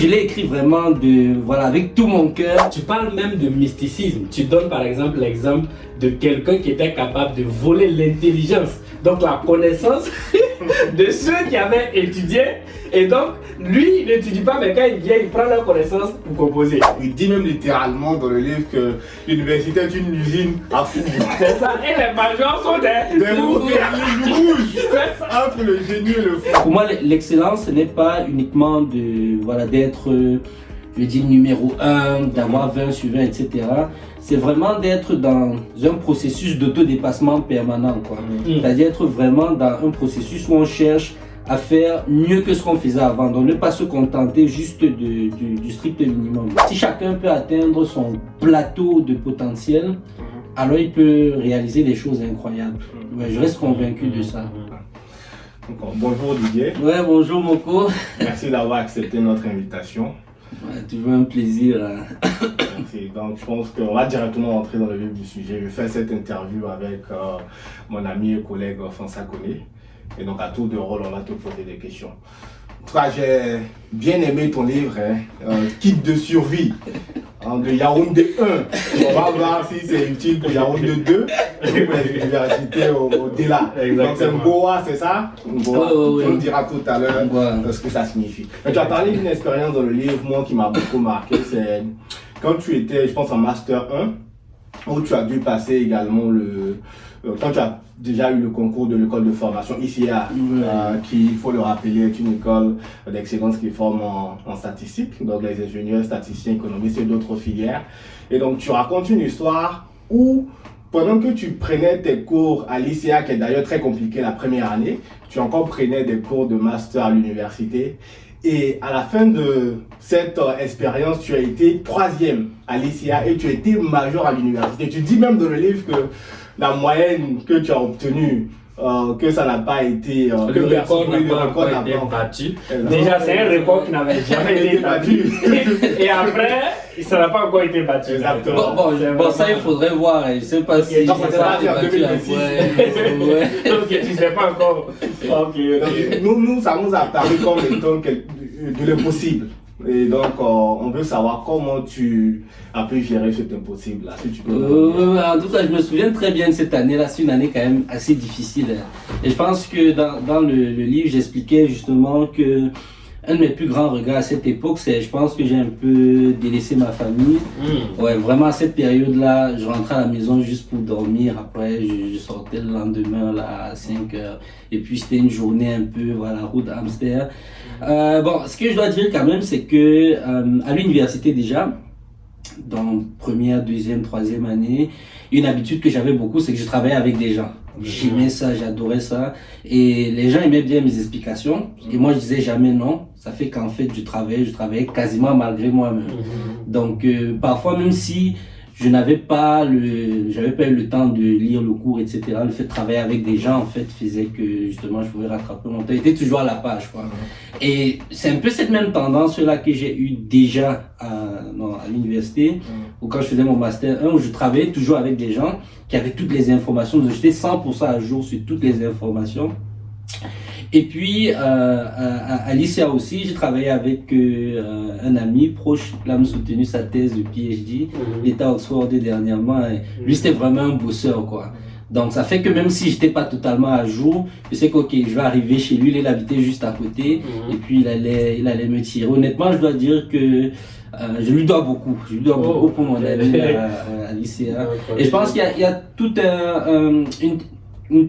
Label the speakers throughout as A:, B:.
A: Je l'ai écrit vraiment avec tout mon cœur.
B: Tu parles même de mysticisme. Tu donnes par exemple l'exemple de quelqu'un qui était capable de voler l'intelligence, donc la connaissance de ceux qui avaient étudié. Et donc, lui, il n'étudie pas, mais quand il vient, il prend la connaissance pour composer.
C: Il dit même littéralement dans le livre que l'université est une usine à fou.
B: C'est ça, et les majors sont des
C: fous rouges entre le génie et le fou.
A: Pour moi, l'excellence, ce n'est pas uniquement d'être, je dis, numéro 1, d'avoir 20 sur 20, etc. C'est vraiment d'être dans un processus d'autodépassement permanent, quoi. C'est-à-dire être vraiment dans un processus où on cherche à faire mieux que ce qu'on faisait avant, donc ne pas se contenter juste du strict minimum. Si chacun peut atteindre son plateau de potentiel, alors il peut réaliser des choses incroyables. Ouais, je reste convaincu de ça.
C: Bonjour Didier.
A: Ouais, bonjour Moko.
C: Merci d'avoir accepté notre invitation.
A: Ouais, toujours un plaisir.
C: Merci. Donc je pense qu'on va directement entrer dans le vif du sujet. Je fais cette interview avec mon ami et collègue François Koné. Et donc à tour de rôle, on va te poser des questions. En tout cas, j'ai bien aimé ton livre, Kit de survie, de Yaoundé 1. On va voir si c'est utile pour Yaoundé 2 ou pour l'université au-delà. Donc c'est Mboa, c'est ça? Mboa.
A: Oui.
C: On dira tout à l'heure ce que ça signifie. Mais tu as parlé d'une expérience dans le livre, moi, qui m'a beaucoup marqué. C'est quand tu étais, je pense, en Master 1, où tu as dû passer également quand tu as déjà eu le concours de l'école de formation ICA, qui, il faut le rappeler, est une école d'excellence qui forme en statistique, donc les ingénieurs, statisticiens, économistes et d'autres filières. Et donc tu racontes une histoire où, pendant que tu prenais tes cours à l'ICA, qui est d'ailleurs très compliqué la première année, tu encore prenais des cours de master à l'université. Et à la fin de cette expérience, tu as été 3e à l'ICA et tu as été major à l'université. Tu dis même dans le livre que la moyenne que tu as obtenue, que ça n'a pas été...
B: le record n'a pas été battu. Déjà, c'est un record qui n'avait jamais été battu. Et après, ça n'a pas encore été battu.
C: Exactement.
A: Bon, ça, il faudrait voir. Je ne sais pas si
C: donc, ça va dire 2026.
B: Ok, tu ne sais pas encore.
C: Okay. Nous, ça nous a paru comme étant de l'impossible. Et donc, on veut savoir comment tu as pu gérer cet impossible-là, si tu peux.
A: En tout cas, je me souviens très bien de cette année-là. C'est une année quand même assez difficile. Et je pense que dans le livre, j'expliquais justement que un de mes plus grands regrets à cette époque, c'est je pense que j'ai un peu délaissé ma famille. Ouais, vraiment à cette période-là, je rentrais à la maison juste pour dormir. Après, je sortais le lendemain là, à 5 heures. Et puis, c'était une journée un peu, route à Amsterdam. Bon, ce que je dois dire quand même, c'est que à l'université déjà, dans première, deuxième, troisième année, une habitude que j'avais beaucoup, c'est que je travaillais avec des gens. J'aimais ça, j'adorais ça. Et les gens aimaient bien mes explications. Et moi, je disais jamais non. Ça fait qu'en fait, je travaillais quasiment malgré moi-même. Donc, parfois, même si je n'avais pas eu le temps de lire le cours, etc. Le fait de travailler avec des gens, en fait, faisait que, justement, je pouvais rattraper mon temps. J'étais toujours à la page, quoi. Et c'est un peu cette même tendance-là que j'ai eu déjà à l'université, ou quand je faisais mon Master 1, où je travaillais toujours avec des gens qui avaient toutes les informations. Donc, j'étais 100% à jour sur toutes les informations. Et puis, à l'ICA aussi, j'ai travaillé avec un ami proche. Là, me soutenu sa thèse de PhD. Il était à Oxford dernièrement. Et lui, c'était vraiment un bosseur, quoi. Donc, ça fait que même si j'étais pas totalement à jour, je sais que, je vais arriver chez lui. Il habitait juste à côté. Et puis, il allait me tirer. Honnêtement, je dois dire que je lui dois beaucoup. Je lui dois beaucoup pour mon ami à l'ICA. Et je pense qu'il y a tout une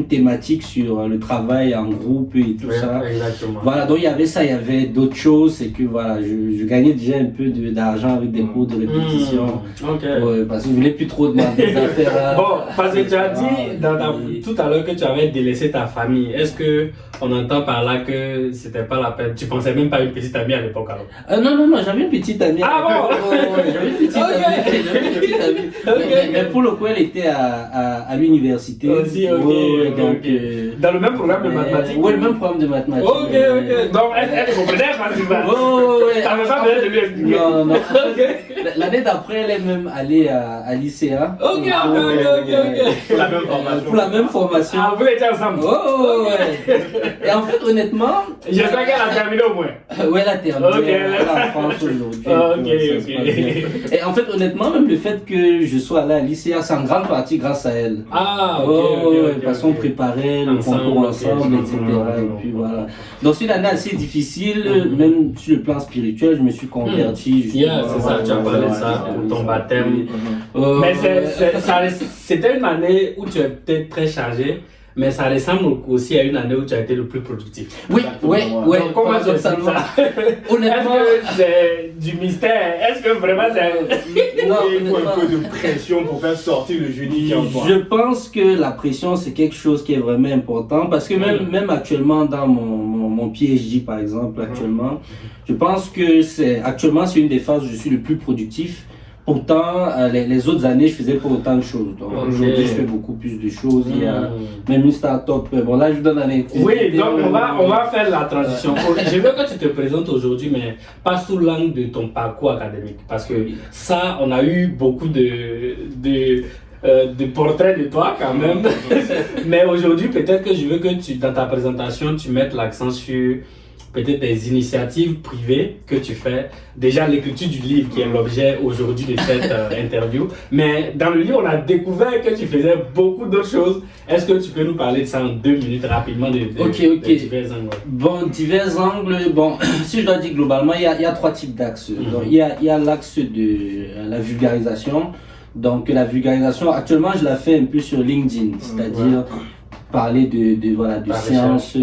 A: thématique sur le travail en groupe et tout ça.
B: Exactement.
A: Voilà, donc il y avait ça, il y avait d'autres choses, c'est que voilà, je gagnais déjà un peu d'argent avec des cours de répétition. Ouais, parce que je voulais plus trop demander des affaires.
B: Bon, parce que tu as dit tout à l'heure que tu avais délaissé ta famille. Est-ce que on entend par là que c'était pas la peine? Tu pensais même pas à une petite amie à l'époque alors?
A: Non, j'avais une petite amie.
B: Ah bon?
A: J'avais une petite amie. Mais pour le coup, elle était à l'université.
B: aussi, ok.
A: Ouais,
B: ok,
A: donc,
B: ok. Dans le même programme de mathématiques?
A: Ouais, le même programme de mathématiques.
B: Ok, ok. Donc, elle comprenait facilement.
A: Ouais.
B: T'avais pas besoin de lui expliquer.
A: Non.
B: Ok.
A: L'année d'après, elle est même allée à l'ICA.
B: Ok.
C: Pour la même formation.
A: Pour la même formation.
B: Ah, vous étiez ensemble?
A: Ouais. Et en fait, honnêtement.
B: J'espère qu'elle a terminé au moins.
A: Ouais, elle a terminé.
B: Ok.
A: Elle est en France aujourd'hui.
B: Ok,
A: Ça se passe bien. Et en fait, honnêtement, même le fait que je sois allé à l'ICA, c'est en grande partie grâce à elle.
B: Ah, ok.
A: Ouais, parce qu'on préparait le
B: Ensemble,
A: concours
B: ok.
A: ensemble, etc. Et puis voilà. Donc c'est une année assez difficile, même sur le plan spirituel, je me suis converti.
B: Yeah, c'est ça, tu as parlé de ça pour ton baptême. Mais c'était une année où tu étais très chargé, mais ça ressemble aussi à une année où tu as été le plus productif.
A: Oui.
B: Donc, comment tu expliques ça?
A: Honnêtement,
B: Est-ce que c'est du mystère? Est-ce que vraiment c'est...
A: non,
C: Il faut un
A: honnêtement,
C: peu de pression pour faire sortir le génie qui est en toi.
A: je pense que la pression c'est quelque chose qui est vraiment important parce que même actuellement dans mon PhD par exemple actuellement, je pense que actuellement c'est une des phases où je suis le plus productif. Pourtant, les autres années, je faisais pas autant de choses. Donc, aujourd'hui, je fais beaucoup plus de choses. Il y a même une start-up. Bon, là, je vous donne un exemple.
B: Oui, donc on va faire la transition. Je veux que tu te présentes aujourd'hui, mais pas sous l'angle de ton parcours académique. Parce que ça, on a eu beaucoup de portraits de toi quand même. Mais aujourd'hui, peut-être que je veux que dans ta présentation, tu mettes l'accent sur peut-être des initiatives privées que tu fais. Déjà l'écriture du livre qui est l'objet aujourd'hui de cette interview. Mais dans le livre, on a découvert que tu faisais beaucoup d'autres choses. Est-ce que tu peux nous parler de ça en 2 minutes rapidement de divers angles?
A: Bon, divers angles. Bon, si je dois dire globalement, il y a 3 types d'axes. Donc, il y a l'axe de la vulgarisation. Donc la vulgarisation, actuellement, je la fais un peu sur LinkedIn, c'est-à-dire parler de science,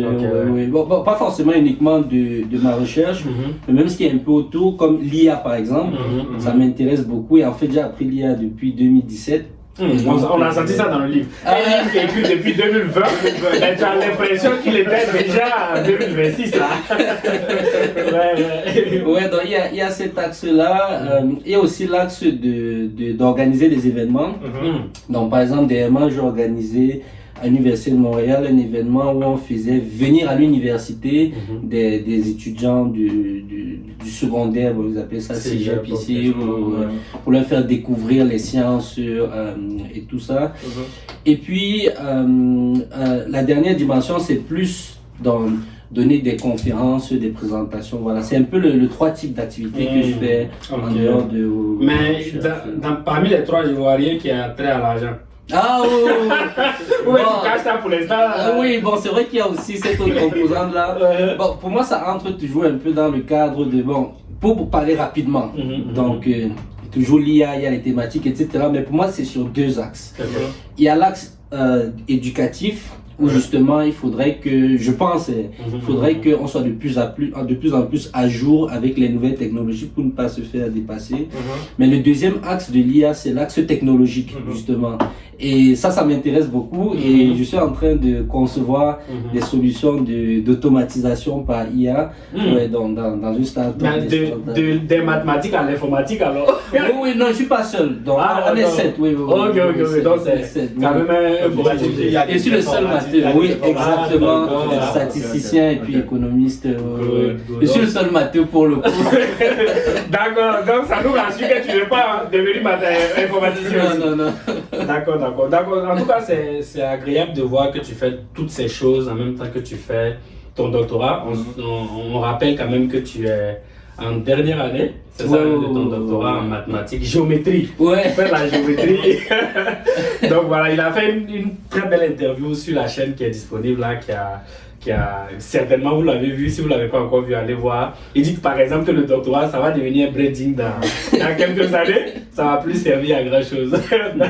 A: Bon, pas forcément uniquement de ma recherche, mais même ce qui est un peu autour, comme l'IA par exemple, ça m'intéresse beaucoup et en fait j'ai appris l'IA depuis 2017.
B: On a senti ça dans le livre. Un livre qui est écrit depuis 2020, et tu as l'impression qu'il était déjà en 2026 là.
A: Ouais, donc il y a cet axe-là, et aussi l'axe d'organiser des événements. Donc par exemple, dernièrement j'ai organisé à l'Université de Montréal un événement où on faisait venir à l'université des étudiants du secondaire, vous appelez ça cégep ici, pour leur faire découvrir les sciences et tout ça. Et puis la dernière dimension, c'est plus dans donner des conférences, des présentations, voilà. C'est un peu le 3 types d'activités que je fais en dehors de...
B: Mais parmi les 3, je ne vois rien qui a trait à l'argent.
A: Ah
B: tu caches ça pour l'instant.
A: Oui, bon, c'est vrai qu'il y a aussi cette autre composante-là. Bon, pour moi, ça entre toujours un peu dans le cadre de... Bon, pour parler rapidement, donc... toujours l'IA, il y a les thématiques, etc. Mais pour moi, c'est sur 2 axes. Il y a l'axe éducatif, où justement il faudrait que, je pense, il faudrait qu'on soit de plus en plus à jour avec les nouvelles technologies pour ne pas se faire dépasser. Mais le deuxième axe de l'IA, c'est l'axe technologique, justement. Et ça m'intéresse beaucoup et je suis en train de concevoir des solutions d'automatisation par IA dans une start-up.
B: Des mathématiques à l'informatique alors?
A: Oui, non, je suis pas seul. Donc, on est 7, oui.
B: Ok, donc c'est quand même un beau sujet.
A: Et je suis le seul matheux, oui, exactement, statisticien et puis économiste. Je suis le seul matheux pour le coup.
B: D'accord, donc ça nous rassure que tu n'es pas devenu informaticien.
A: Non.
B: D'accord. En tout cas, c'est agréable de voir que tu fais toutes ces choses en même temps que tu fais ton doctorat. On rappelle quand même que tu es en dernière année, c'est ça, de ton doctorat en mathématiques, géométrie. Faire la géométrie. Donc voilà, il a fait une très belle interview sur la chaîne qui est disponible là, qui a certainement, vous l'avez vu, si vous ne l'avez pas encore vu, allez voir. Il dit que par exemple que le doctorat, ça va devenir breeding dans quelques années, ça va plus servir à grand chose,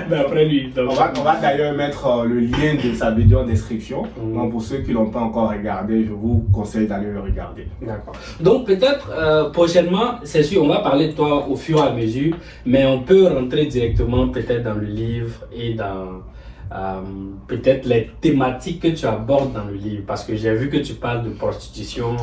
B: d'après lui. Donc,
C: on va d'ailleurs mettre le lien de sa vidéo en description. Donc pour ceux qui ne l'ont pas encore regardé, je vous conseille d'aller le regarder.
B: D'accord. Donc peut-être prochainement, c'est sûr, on va parler de toi au fur et à mesure, mais on peut rentrer directement peut-être dans le livre et dans... peut-être les thématiques que tu abordes dans le livre, parce que j'ai vu que tu parles de prostitution,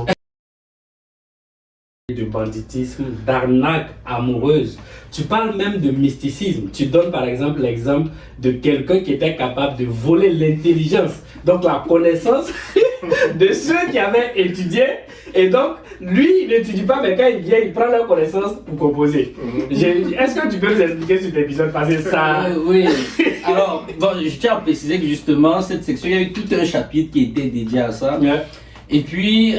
B: de banditisme, d'arnaque amoureuse. Tu parles même de mysticisme. Tu donnes par exemple l'exemple de quelqu'un qui était capable de voler l'intelligence, donc la connaissance de ceux qui avaient étudié. Et donc, lui, il n'étudie pas, mais quand il vient, il prend leur connaissance pour composer. Est-ce que tu peux nous expliquer sur l'épisode passé ça?
A: Oui. Alors, bon, je tiens à préciser que justement, cette section, il y a eu tout un chapitre qui était dédié à ça.
B: Yeah.
A: Et puis,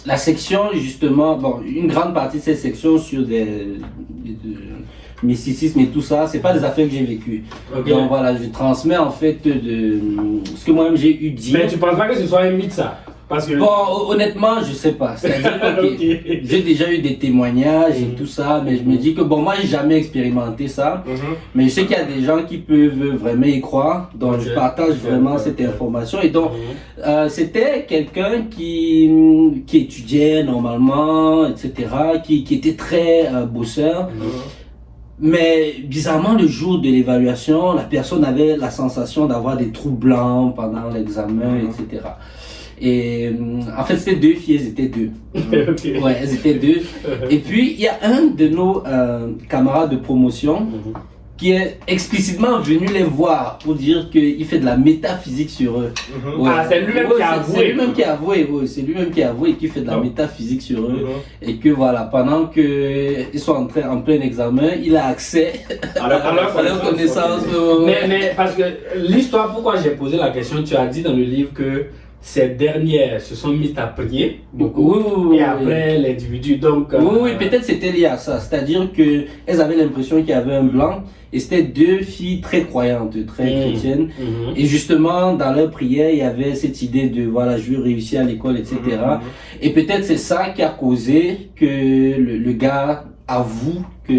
A: la section, justement, bon, une grande partie de cette section sur des mysticisme et tout ça, c'est pas des affaires que j'ai vécues.
B: Okay.
A: Donc voilà, je transmets en fait de ce que moi-même j'ai eu dit.
B: Mais tu penses pas que ce soit un mythe ça? Parce que...
A: Bon, honnêtement, je sais pas. C'est-à-dire que
B: Okay.
A: j'ai déjà eu des témoignages et tout ça, mais je me dis que bon, moi j'ai jamais expérimenté ça, mais je sais qu'il y a des gens qui peuvent vraiment y croire, donc je partage vraiment cette information. Et donc, c'était quelqu'un qui étudiait normalement, etc., qui était très bosseur. Mais bizarrement, le jour de l'évaluation, la personne avait la sensation d'avoir des trous blancs pendant l'examen, etc. Et en fait, c'était deux filles, elles étaient deux.
B: Okay.
A: Ouais, elles étaient deux. Et puis, il y a un de nos camarades de promotion qui est explicitement venu les voir pour dire qu'il fait de la métaphysique sur eux.
B: Ouais. Ah, c'est lui-même qui a avoué.
A: C'est lui-même qui a avoué, ouais, c'est lui-même qui a avoué qu'il fait de la métaphysique sur eux. Et que voilà, pendant qu'ils sont en plein examen, il a accès à leur connaissance.
B: Mais parce que l'histoire, pourquoi j'ai posé la question, tu as dit dans le livre que ces dernières se sont mises à prier beaucoup, et après l'individu, donc...
A: Oui, peut-être c'était lié à ça, c'est-à-dire qu'elles avaient l'impression qu'il y avait un blanc, et c'était deux filles très croyantes, très chrétiennes, et justement, dans leur prière, il y avait cette idée de, voilà, je veux réussir à l'école, etc. Et peut-être c'est ça qui a causé que le gars avoue que...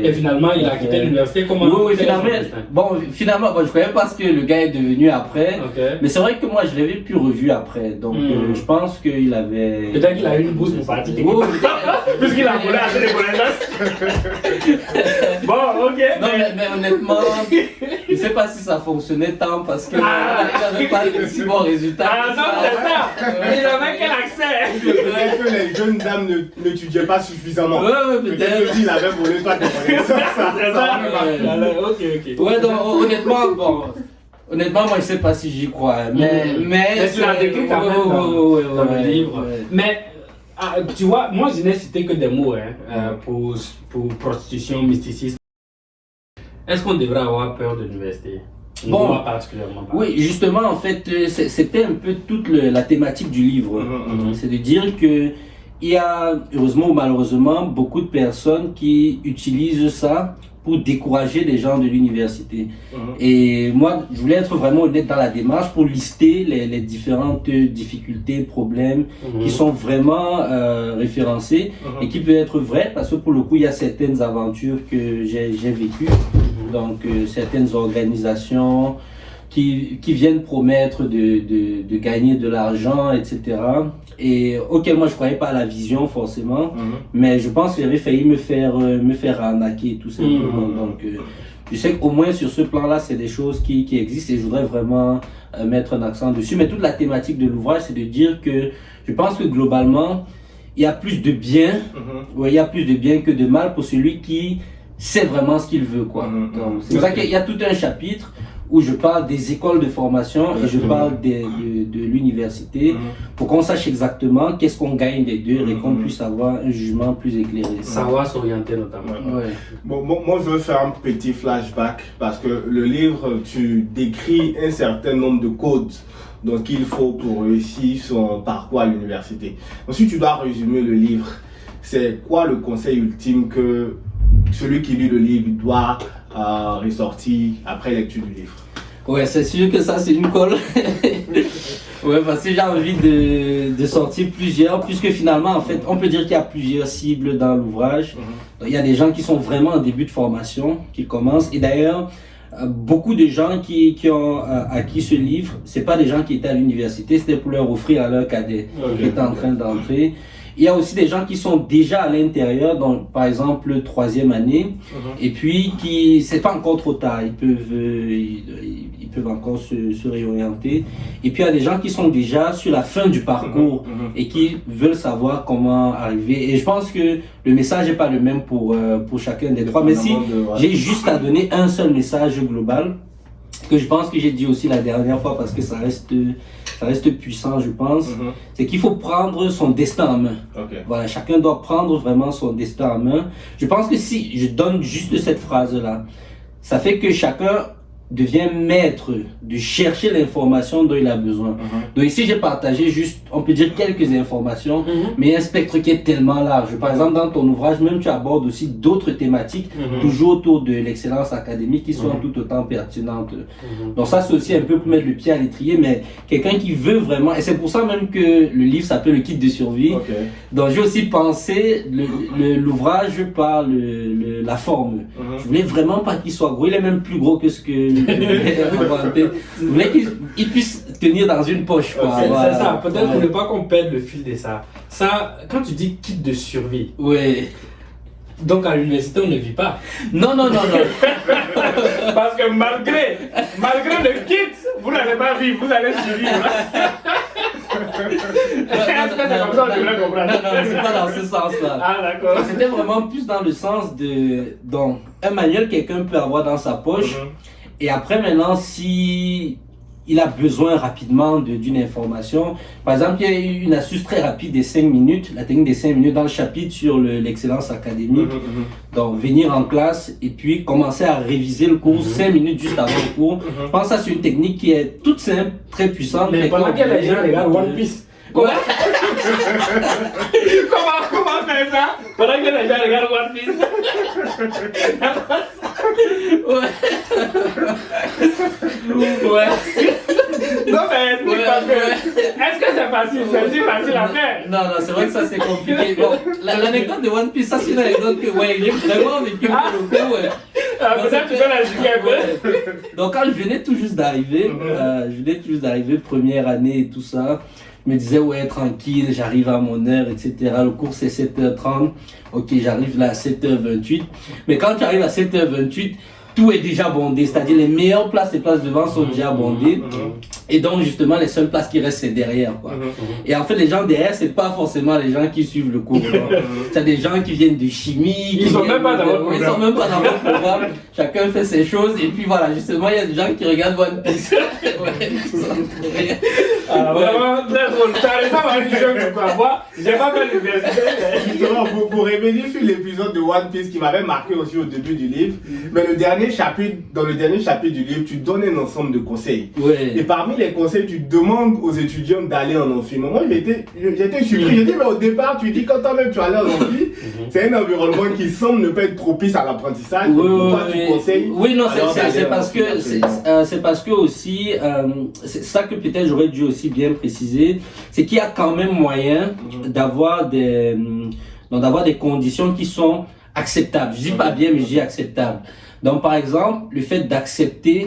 B: Et finalement, il a quitté l'université. Comment?
A: Oui, finalement, bon, je croyais pas ce que le gars est devenu après. Mais c'est vrai que moi, je l'avais plus revu après. Donc, je pense qu'il avait...
B: Peut-être qu'il a eu une bourse pour partir. Puisqu'il a volé assez de connaissances. Bon, ok.
A: Non, mais honnêtement, je sais pas si ça fonctionnait tant parce que il n'avait pas de si bons résultats.
B: Ah non, c'est ça. Il avait quel accès?
C: Peut-être que les jeunes dames n'étudiaient pas suffisamment.
A: Ouais, peut-être.
C: Il avait volé pas de connaissances.
B: C'est ça. Ok.
A: Ouais, donc honnêtement, moi je sais pas si j'y crois. Mais
B: tu l'as décrit quand même dans le livre. Mais tu vois, moi je n'ai cité que des mots pour prostitution, mysticisme. Est-ce qu'on devrait avoir peur de l'université?
A: Bon,
B: particulièrement pas.
A: Oui, justement, en fait, c'était un peu toute la thématique du livre. C'est de dire que il y a, heureusement ou malheureusement, beaucoup de personnes qui utilisent ça pour décourager les gens de l'université. Et moi, je voulais être vraiment honnête dans la démarche pour lister les différentes difficultés, problèmes qui sont vraiment référencés et qui peuvent être vrais parce que pour le coup, il y a certaines aventures que j'ai vécues. Donc, certaines organisations qui viennent promettre de gagner de l'argent, etc. Et auquel moi je croyais pas à la vision forcément, mais je pense que j'avais failli me faire arnaquer tout simplement. Donc je sais qu'au moins sur ce plan-là, c'est des choses qui existent et je voudrais vraiment mettre un accent dessus. Mais toute la thématique de l'ouvrage, c'est de dire que je pense que globalement, il y a plus de bien, il y a plus de bien que de mal pour celui qui sait vraiment ce qu'il veut, quoi. C'est pour ça qu'il y a tout un chapitre où je parle des écoles de formation et je parle de l'université pour qu'on sache exactement qu'est-ce qu'on gagne des deux et qu'on puisse avoir un jugement plus éclairé.
B: Savoir s'orienter notamment.
C: Bon, moi je veux faire un petit flashback parce que le livre, tu décris un certain nombre de codes donc il faut pour réussir son parcours à l'université. Ensuite, tu dois résumer le livre. C'est quoi le conseil ultime que celui qui lit le livre doit ressortir après lecture du livre?
A: Ouais, c'est sûr que ça c'est une colle. Ouais, parce que j'ai envie de sortir plusieurs, puisque finalement en fait on peut dire qu'il y a plusieurs cibles dans l'ouvrage. Il y a des gens qui sont vraiment en début de formation, qui commencent, et d'ailleurs beaucoup de gens qui ont acquis ce livre, c'est pas des gens qui étaient à l'université, c'était pour leur offrir à leur cadet qui étaient en train d'entrer. Il y a aussi des gens qui sont déjà à l'intérieur, donc par exemple troisième année, et puis qui c'est pas encore trop tard, ils peuvent encore se réorienter. Et puis il y a des gens qui sont déjà sur la fin du parcours et qui veulent savoir comment arriver. Et je pense que le message n'est pas le même pour chacun des trois. Mais si j'ai juste à donner un seul message global, que je pense que j'ai dit aussi la dernière fois parce que ça reste puissant, je pense, c'est qu'il faut prendre son destin en main. Voilà, chacun doit prendre vraiment son destin en main. Je pense que si je donne juste cette phrase-là, ça fait que chacun devient maître de chercher l'information dont il a besoin. Donc ici, j'ai partagé juste, on peut dire quelques informations, mais un spectre qui est tellement large. Par exemple, dans ton ouvrage, même tu abordes aussi d'autres thématiques, toujours autour de l'excellence académique, qui sont tout autant pertinentes. Donc ça, c'est aussi un peu pour mettre le pied à l'étrier, mais quelqu'un qui veut vraiment, et c'est pour ça même que le livre s'appelle Le Kit de survie. Donc j'ai aussi pensé l'ouvrage par la forme. Je voulais vraiment pas qu'il soit gros, il est même plus gros que ce que je voulais qu'il puisse tenir dans une poche.
B: C'est ça, peut-être pour ne pas qu'on perde le fil de ça. Ça, quand tu dis kit de survie, donc à l'université on ne vit pas.
A: Non.
B: Parce que malgré le kit, vous n'allez pas vivre, vous allez survivre. Est-ce que c'est comme ça que tu voulais comprendre?
A: Non, c'est pas dans ce sens-là.
B: Ah, d'accord.
A: C'était vraiment plus dans le sens de... Donc, un manuel quelqu'un peut avoir dans sa poche. Et après, maintenant, si il a besoin rapidement d'une information, par exemple, il y a eu une astuce très rapide des 5 minutes, la technique des 5 minutes dans le chapitre sur l'excellence académique. Donc, venir en classe et puis commencer à réviser le cours 5 minutes juste avant le cours. Je pense que ça, c'est une technique qui est toute simple, très puissante.
B: Mais pendant que les gens regardent One Piece. Comment faire ça? Pendant que les gens regardent One Piece. Non mais est-ce que c'est facile? C'est aussi facile à faire?
A: Non, c'est vrai que ça c'est compliqué. Bon, l'anecdote de One Piece, ça c'est une anecdote que j'ai vraiment vécu pour le coup.
B: Peut-être tu peux la expliquer un peu.
A: Donc quand je venais tout juste d'arriver, première année et tout ça, je me disais tranquille, j'arrive à mon heure, etc. Le cours c'est 7h30, ok j'arrive là à 7h28. Mais quand tu arrives à 7h28, tout est déjà bondé, c'est-à-dire les meilleures places, les places devant sont déjà bondées. Et donc justement les seules places qui restent c'est derrière quoi. Et en fait les gens derrière c'est pas forcément les gens qui suivent le cours. C'est des gens qui viennent de chimie.
B: Ils sont même pas dans votre programme.
A: Ils sont même pas dans votre programme. Chacun fait ses choses et puis voilà justement il y a des gens qui regardent One Piece.
B: Alors vraiment très drôle. Ça ressemble à une jeune que quoi. Moi j'ai pas fait l'université.
C: Justement pour revenir sur l'épisode de One Piece qui m'avait marqué aussi au début du livre, mais dans le dernier chapitre du livre, tu donnes un ensemble de conseils. Et parmi les conseils, tu demandes aux étudiants d'aller en amphi. Moi, j'étais surpris. J'ai dit, mais au départ, tu dis quand toi-même tu allais en amphi, c'est un environnement qui semble ne pas être propice à l'apprentissage. Pourquoi tu conseilles?
A: Oui, non, c'est parce que aussi, c'est ça que peut-être j'aurais dû aussi bien préciser, c'est qu'il y a quand même moyen d'avoir des conditions qui sont acceptables. Je dis pas bien, mais je dis acceptables. Donc, par exemple, le fait d'accepter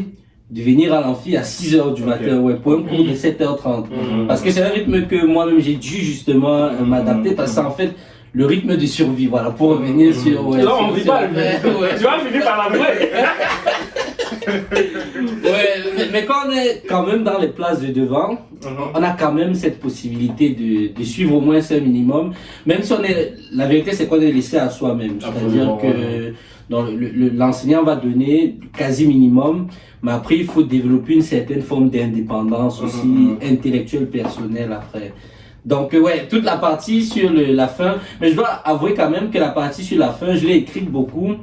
A: de venir à l'amphi à 6h du matin, pour un cours de 7h30. Parce que c'est un rythme que moi-même j'ai dû justement m'adapter, parce que c'est en fait le rythme de survie, voilà, pour revenir sur...
B: non, on ne vit pas le Tu vas finir par l'avouer.
A: mais quand on est quand même dans les places de devant, on a quand même cette possibilité de suivre au moins un minimum, même si on est... La vérité, c'est qu'on est laissé à soi-même. C'est-à-dire que l'enseignant va donner quasi minimum, mais après, il faut développer une certaine forme d'indépendance aussi intellectuelle, personnelle après. Donc toute la partie sur la fin, mais je dois avouer quand même que la partie sur la fin, je l'ai écrite beaucoup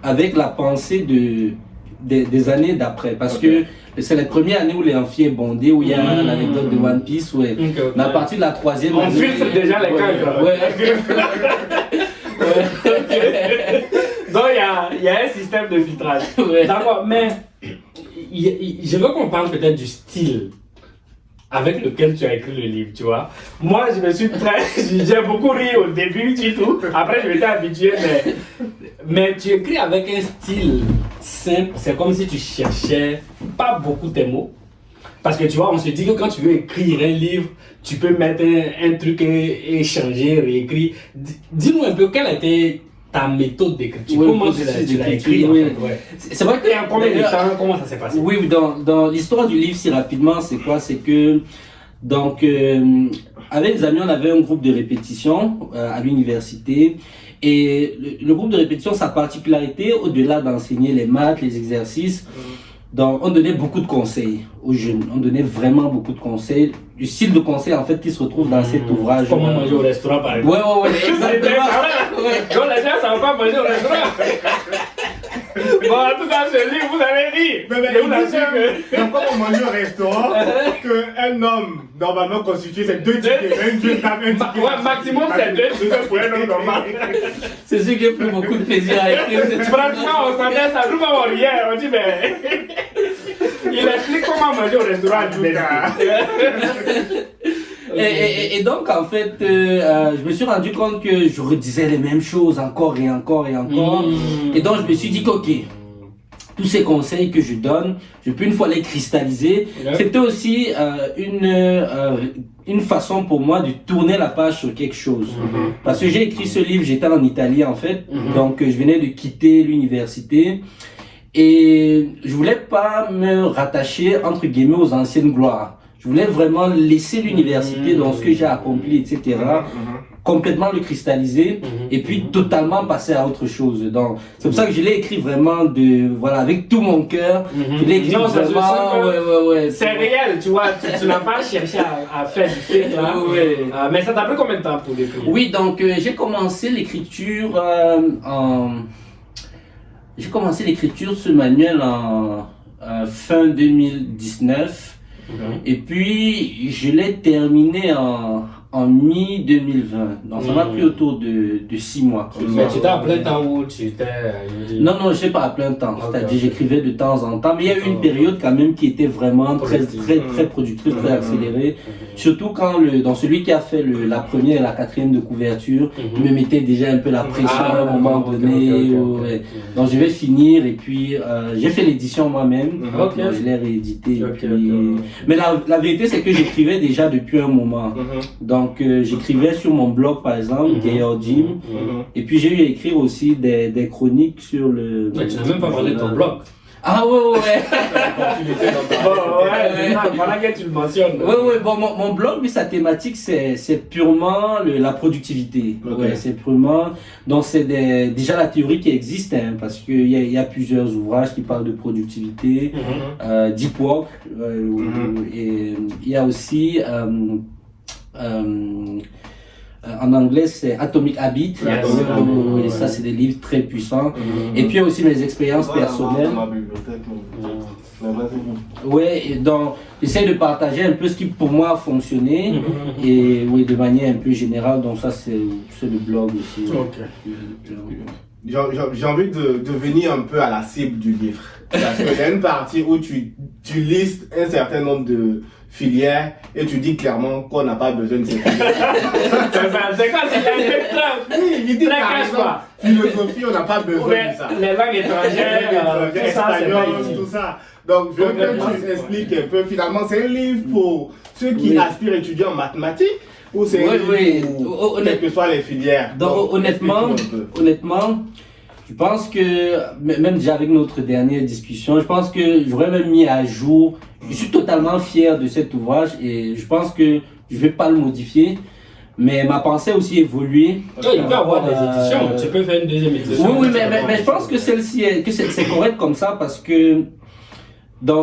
A: avec la pensée des années d'après, parce que c'est la première année où les amphis est bondé, où il y a l'anecdote de One Piece, mais à partir de la troisième année...
B: On filtre déjà les cas. Donc il y a un système de filtrage. D'accord, mais je veux qu'on parle peut-être du style avec lequel tu as écrit le livre, tu vois. Moi, j'ai beaucoup ri au début du tout. Après, je m'étais habitué, mais tu écris avec un style simple. C'est comme si tu cherchais pas beaucoup tes mots. Parce que tu vois, on se dit que quand tu veux écrire un livre, tu peux mettre un truc et changer, réécrire. Dis-nous un peu quel a été ta méthode d'écriture.
A: Oui,
B: Comment tu l'as écrit,
A: oui.
B: en fait, ouais.
A: C'est vrai que...
B: Et en combien de temps, comment ça s'est passé?
A: Oui, dans l'histoire du livre, si rapidement, c'est quoi? C'est que, donc, avec des amis, on avait un groupe de répétition à l'université. Et le groupe de répétition, sa particularité, au-delà d'enseigner les maths, les exercices, donc on donnait beaucoup de conseils aux jeunes. On donnait vraiment beaucoup de conseils. Du style de conseils, en fait, qui se retrouve dans cet ouvrage.
B: Comment manger au restaurant, par exemple?
A: Ouais, exactement.
B: Donc les gens ne savent pas manger au restaurant. Bon, en tout cas, ce livre, vous avez dit.
C: Mais il dit que dans comment manger au restaurant, qu'un homme normalement constitué, c'est 2 tickets. Un ticket.
B: Ouais, maximum, c'est 2 tickets pour un homme normal.
A: C'est sûr que j'ai pris beaucoup de plaisir à écrire.
B: Franchement, on s'entend ça, nous avons rien. On dit, mais. Il explique comment manger au restaurant à l'université.
A: Et donc, en fait, je me suis rendu compte que je redisais les mêmes choses encore et encore et encore. Et donc, je me suis dit qu'ok, tous ces conseils que je donne, je peux une fois les cristalliser. C'était aussi une façon pour moi de tourner la page sur quelque chose. Parce que j'ai écrit ce livre, j'étais en Italie en fait. Donc, je venais de quitter l'université. Et je voulais pas me rattacher, entre guillemets, aux anciennes gloires. Je voulais vraiment laisser l'université dans ce que j'ai accompli, etc. Complètement le cristalliser et puis totalement passer à autre chose. Donc, c'est pour ça que je l'ai écrit vraiment avec tout mon cœur. Je l'ai écrit vraiment, ouais.
B: C'est réel, tu vois, tu n'as pas cherché à faire du fake là. Mais ça t'a pris combien de temps pour l'écrire?
A: Oui, donc j'ai commencé l'écriture J'ai commencé l'écriture de ce manuel en fin 2019. Et puis, je l'ai terminé en mi-2020. Donc, ça m'a pris autour de 6 mois.
B: Mais tu étais à plein temps ou tu étais...
A: Non, je sais pas à plein temps. C'est-à-dire, j'écrivais de temps en temps. Mais il y a eu une période quand même qui était vraiment très productive, très accélérée. Surtout quand, dans celui qui a fait la première et la 4e de couverture, il me mettait déjà un peu la pression à un moment donné. Donc, je vais finir. Et puis, j'ai fait l'édition moi-même. Je l'ai réédité. Mais la vérité, c'est que j'écrivais déjà depuis un moment. Donc, j'écrivais sur mon blog, par exemple, Gaillard Jim. Et puis, j'ai eu à écrire aussi des chroniques sur le...
B: Mais tu n'as même pas parlé de ton blog.
A: Ah ouais.
B: Voilà que tu le mentionnes.
A: Ouais, bon, mon blog, mais sa thématique, c'est purement la productivité. Ouais, c'est purement... Donc, c'est déjà la théorie qui existe, hein, parce qu'il y a plusieurs ouvrages qui parlent de productivité, Deep Work, et il y a aussi... en anglais, c'est Atomic Habits. Et ça, c'est des livres très puissants. Et puis, il y a aussi mes expériences personnelles. Ouais, et donc, j'essaie de partager un peu ce qui pour moi a fonctionné. Et oui, de manière un peu générale. Donc, ça, c'est le blog aussi.
C: J'ai envie de venir un peu à la cible du livre. Parce qu'il y a une partie où tu listes un certain nombre de filières et tu dis clairement qu'on n'a pas besoin de ces filières.
B: C'est quoi, c'est
C: oui, il dit par exemple, philosophie, on n'a pas besoin de ça.
B: Les langues étrangères,
C: tout ça. Donc, je veux que tu expliques un peu. Finalement, c'est un livre pour ceux qui aspirent à étudier en mathématiques ou c'est un livre pour quelles que soient les filières.
A: Donc, honnêtement, je pense que, même déjà avec notre dernière discussion, je pense que j'aurais même mis à jour. Je suis totalement fier de cet ouvrage et je pense que je ne vais pas le modifier. Mais ma pensée a aussi évolué.
B: Il peut y avoir des éditions, tu peux faire une deuxième édition.
A: Oui, mais je pense que celle-ci, c'est correct comme ça parce que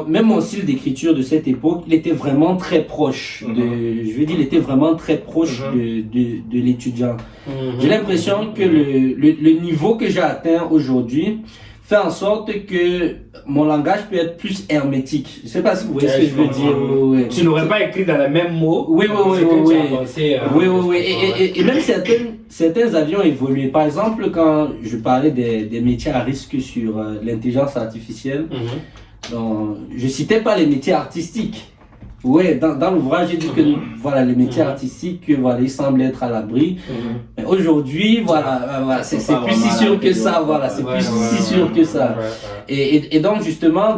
A: même mon style d'écriture de cette époque, il était vraiment très proche il était vraiment très proche de l'étudiant. J'ai l'impression que le niveau que j'ai atteint aujourd'hui fait en sorte que mon langage peut être plus hermétique. Je ne sais pas si vous voyez ce que je veux dire.
B: Tu n'aurais pas écrit dans les mêmes mots.
A: Oui. Et même certains avions ont évolué. Par exemple, quand je parlais des métiers à risque sur l'intelligence artificielle, donc, je citais pas les métiers artistiques. Ouais, dans l'ouvrage, j'ai dit que les métiers artistiques, ils semblent être à l'abri. Mais aujourd'hui, c'est plus si sûr que ça. C'est plus si sûr que ça. Et donc, justement,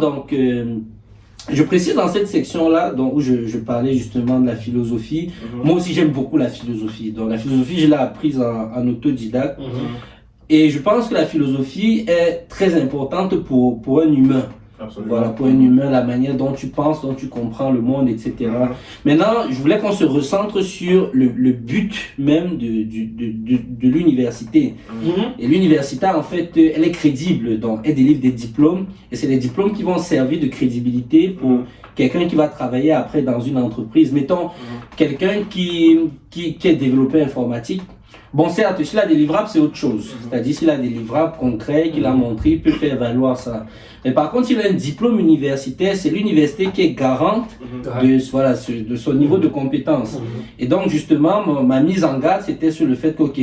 A: je précise dans cette section-là, où je parlais justement de la philosophie. Moi aussi, j'aime beaucoup la philosophie. Donc, la philosophie, je l'ai apprise en autodidacte. Et je pense que la philosophie est très importante pour un humain.
C: Absolument.
A: Voilà, pour un humain, la manière dont tu penses, dont tu comprends le monde, etc. Maintenant, je voulais qu'on se recentre sur le but même de l'université. Et l'université, en fait, elle est crédible, donc elle délivre des diplômes, et c'est les diplômes qui vont servir de crédibilité pour quelqu'un qui va travailler après dans une entreprise. Mettons, quelqu'un qui est développeur informatique. Bon, certes, s'il a des livrables, c'est autre chose. C'est-à-dire, s'il a des livrables concrets qu'il a montré, il peut faire valoir ça. Mais par contre, s'il a un diplôme universitaire, c'est l'université qui est garante de son niveau de compétence. Et donc, justement, ma mise en garde, c'était sur le fait que, ok,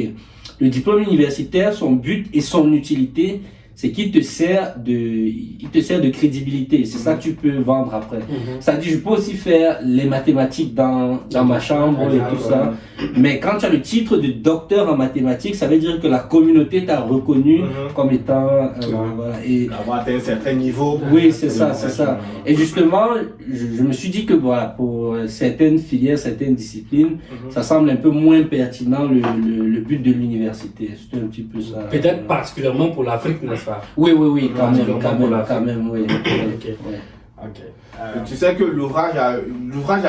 A: le diplôme universitaire, son but et son utilité, c'est qu'il te sert de crédibilité. C'est ça que tu peux vendre après. Ça dit, je peux aussi faire les mathématiques dans ma chambre et tout ça. Mais quand tu as le titre de docteur en mathématiques, ça veut dire que la communauté t'a reconnu comme étant, voilà. Et
C: avoir atteint un certain niveau.
A: Oui, c'est ça, c'est ça. Et justement, je me suis dit que voilà, pour certaines filières, certaines disciplines, ça semble un peu moins pertinent le but de l'université. C'était un petit peu ça.
B: Peut-être particulièrement pour l'Afrique, n'est-ce pas?
A: Oui, quand même, oui.
B: Ok.
C: Tu sais que l'ouvrage a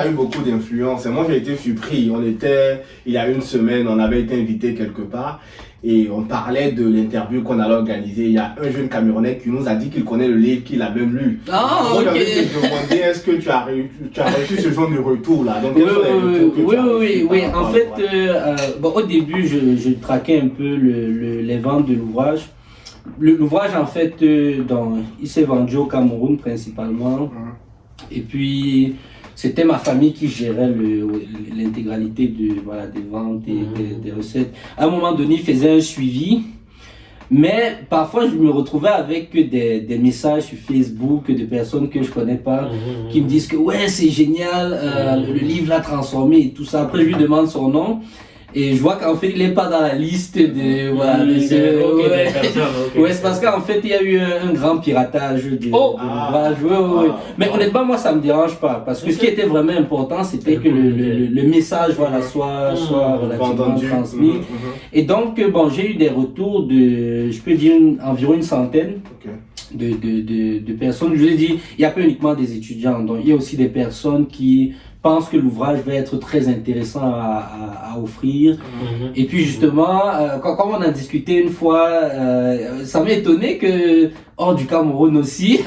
C: eu beaucoup d'influence. Et moi, j'ai été surpris. Il y a une semaine, on avait été invité quelque part et on parlait de l'interview qu'on allait organiser. Il y a un jeune Camerounais qui nous a dit qu'il connaît le livre, qu'il a même lu.
A: Ah,
C: moi,
A: ok.
C: j'avais demandé, est-ce que tu as reçu ce genre de retour-là? Donc,
A: Oui. En fait, au début, je traquais un peu les ventes de l'ouvrage. L'ouvrage, en fait, il s'est vendu au Cameroun principalement. Et puis, c'était ma famille qui gérait l'intégralité des ventes et des recettes. À un moment donné, il faisait un suivi. Mais parfois, je me retrouvais avec des messages sur Facebook de personnes que je connais pas qui me disent que ouais, c'est génial, le livre l'a transformé et tout ça. Après, je lui demande son nom. Et je vois qu'en fait, il n'est pas dans la liste de c'est parce qu'en fait, il y a eu un grand piratage de l'ouvrage. Mais honnêtement, moi, ça me dérange pas. Parce que ce qui était vraiment important, c'était que le message soit relativement transmis. Et donc, bon, j'ai eu des retours je peux dire, environ une centaine. De personnes. Je vous ai dit, il n'y a pas uniquement des étudiants. Donc, il y a aussi des personnes qui pense que l'ouvrage va être très intéressant à offrir. Et puis justement, quand on a discuté une fois, ça m'a étonné que hors du Cameroun aussi,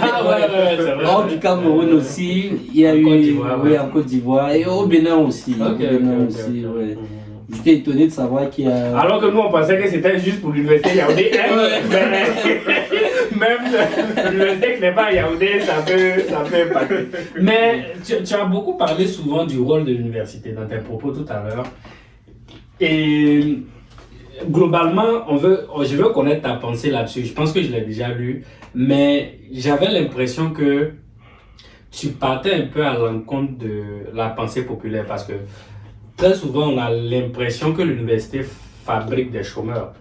A: hors du Cameroun aussi, il y a eu en Côte d'Ivoire et au Bénin aussi. J'étais étonné de savoir qu'il y a...
B: Alors que nous, on pensait que c'était juste pour l'université Yaoundé. Même l'université qui n'est pas à Yaoundé, ça peut impacter. Mais tu as beaucoup parlé souvent du rôle de l'université dans tes propos tout à l'heure. Et globalement, je veux connaître ta pensée là-dessus. Je pense que je l'ai déjà lu. Mais j'avais l'impression que tu partais un peu à l'encontre de la pensée populaire parce que très souvent, on a l'impression que l'université fabrique des chômeurs.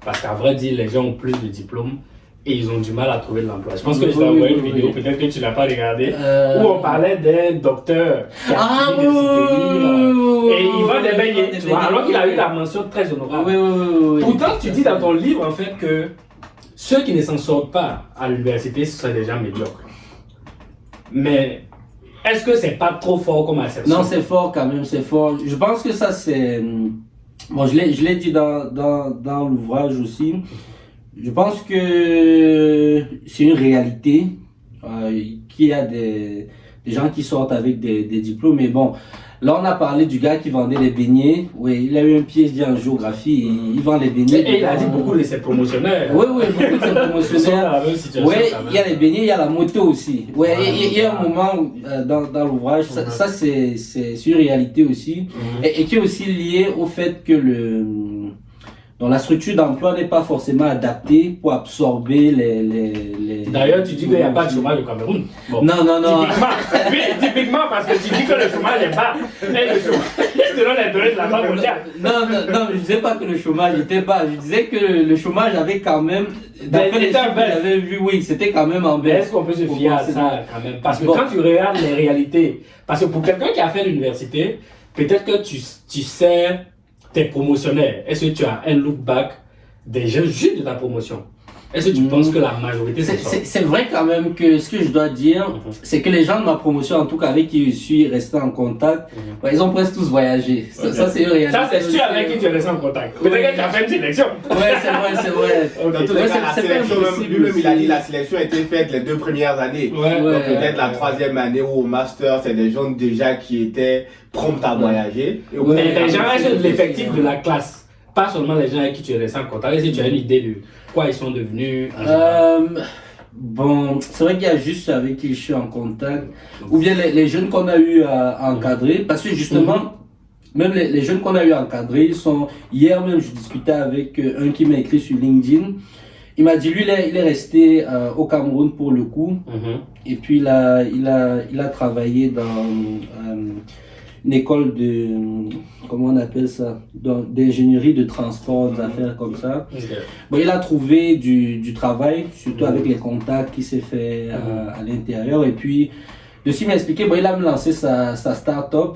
B: Parce qu'à vrai dire, les gens ont plus de diplômes et ils ont du mal à trouver de l'emploi. Je pense que je t'ai envoyé une vidéo, peut-être que tu ne l'as pas regardée, où on parlait d'un docteur qui a fini de se et il vend des beignets, tu vois, alors qu'il a eu la mention très honorable. Pourtant, tu dis dans ton livre, en fait, que ceux qui ne s'en sortent pas à l'université, ce sont des gens médiocres. Mais... est-ce que c'est pas trop fort comme assertion?
A: Non, c'est fort quand même, c'est fort. Je pense que ça c'est... Bon, je l'ai dit dans l'ouvrage aussi. Je pense que c'est une réalité qu'il y a des gens qui sortent avec des diplômes. Mais bon, là on a parlé du gars qui vendait les beignets. Oui, il a eu un PhD en géographie. Il vend les beignets.
B: Et il a dit beaucoup de ses promotionnaires.
A: Oui, beaucoup de ses promotionnaires. Oui, il y a les beignets, il y a la moto aussi. Oui, il y a un moment où, dans l'ouvrage, ça c'est une réalité aussi. Et qui est aussi lié au fait que donc la structure d'emploi n'est pas forcément adaptée pour absorber les...
B: D'ailleurs, tu dis qu'il n'y a pas de chômage au Cameroun.
A: Bon. Non.
B: Typiquement parce que tu dis que le chômage est bas. Et le chômage, selon les données de la Banque mondiale.
A: Non, je ne disais pas que le chômage était bas. Je disais que le chômage avait quand même... D'après les chiffres que j'avais vu, oui, c'était quand même en baisse.
B: Est-ce qu'on peut se fier à ça quand même? Parce que quand tu regardes les réalités, parce que pour quelqu'un qui a fait l'université, peut-être que tu sais... tes promotionnaires, est-ce que tu as un look back des gens juste de ta promotion? Est-ce que tu penses que la majorité
A: c'est vrai quand même que ce que je dois dire, c'est que les gens de ma promotion, en tout cas avec qui je suis resté en contact, ils ont presque tous voyagé. Ça c'est une réalité.
B: Ça, c'est sûr avec qui tu es resté en contact. Peut-être que tu as fait une sélection.
A: Ouais, c'est vrai.
C: Dans tous les cas, la sélection, lui-même, il a dit la sélection a été faite les 2 premières années. Donc peut-être la 3e année ou au master, c'est des gens déjà qui étaient prompts à voyager.
B: Mais les gens restent de l'effectif de la classe. Pas seulement les gens avec qui tu es resté en contact. Est-ce que tu as une idée de quoi ils sont devenus
A: Bon, c'est vrai qu'il y a juste ceux avec qui je suis en contact, ou bien les jeunes qu'on a eu à encadrer, parce que justement, même les jeunes qu'on a eu à encadrer, ils sont... Hier même, je discutais avec un qui m'a écrit sur LinkedIn. Il m'a dit, lui, il est resté au Cameroun pour le coup, et puis il a travaillé dans une école de, comment on appelle ça, d'ingénierie de transport, des affaires comme ça. Bon, il a trouvé du travail, surtout avec les contacts qui s'est fait à l'intérieur. Et puis, de ce qu'il m'a expliqué, bon, il a me lancé sa start-up.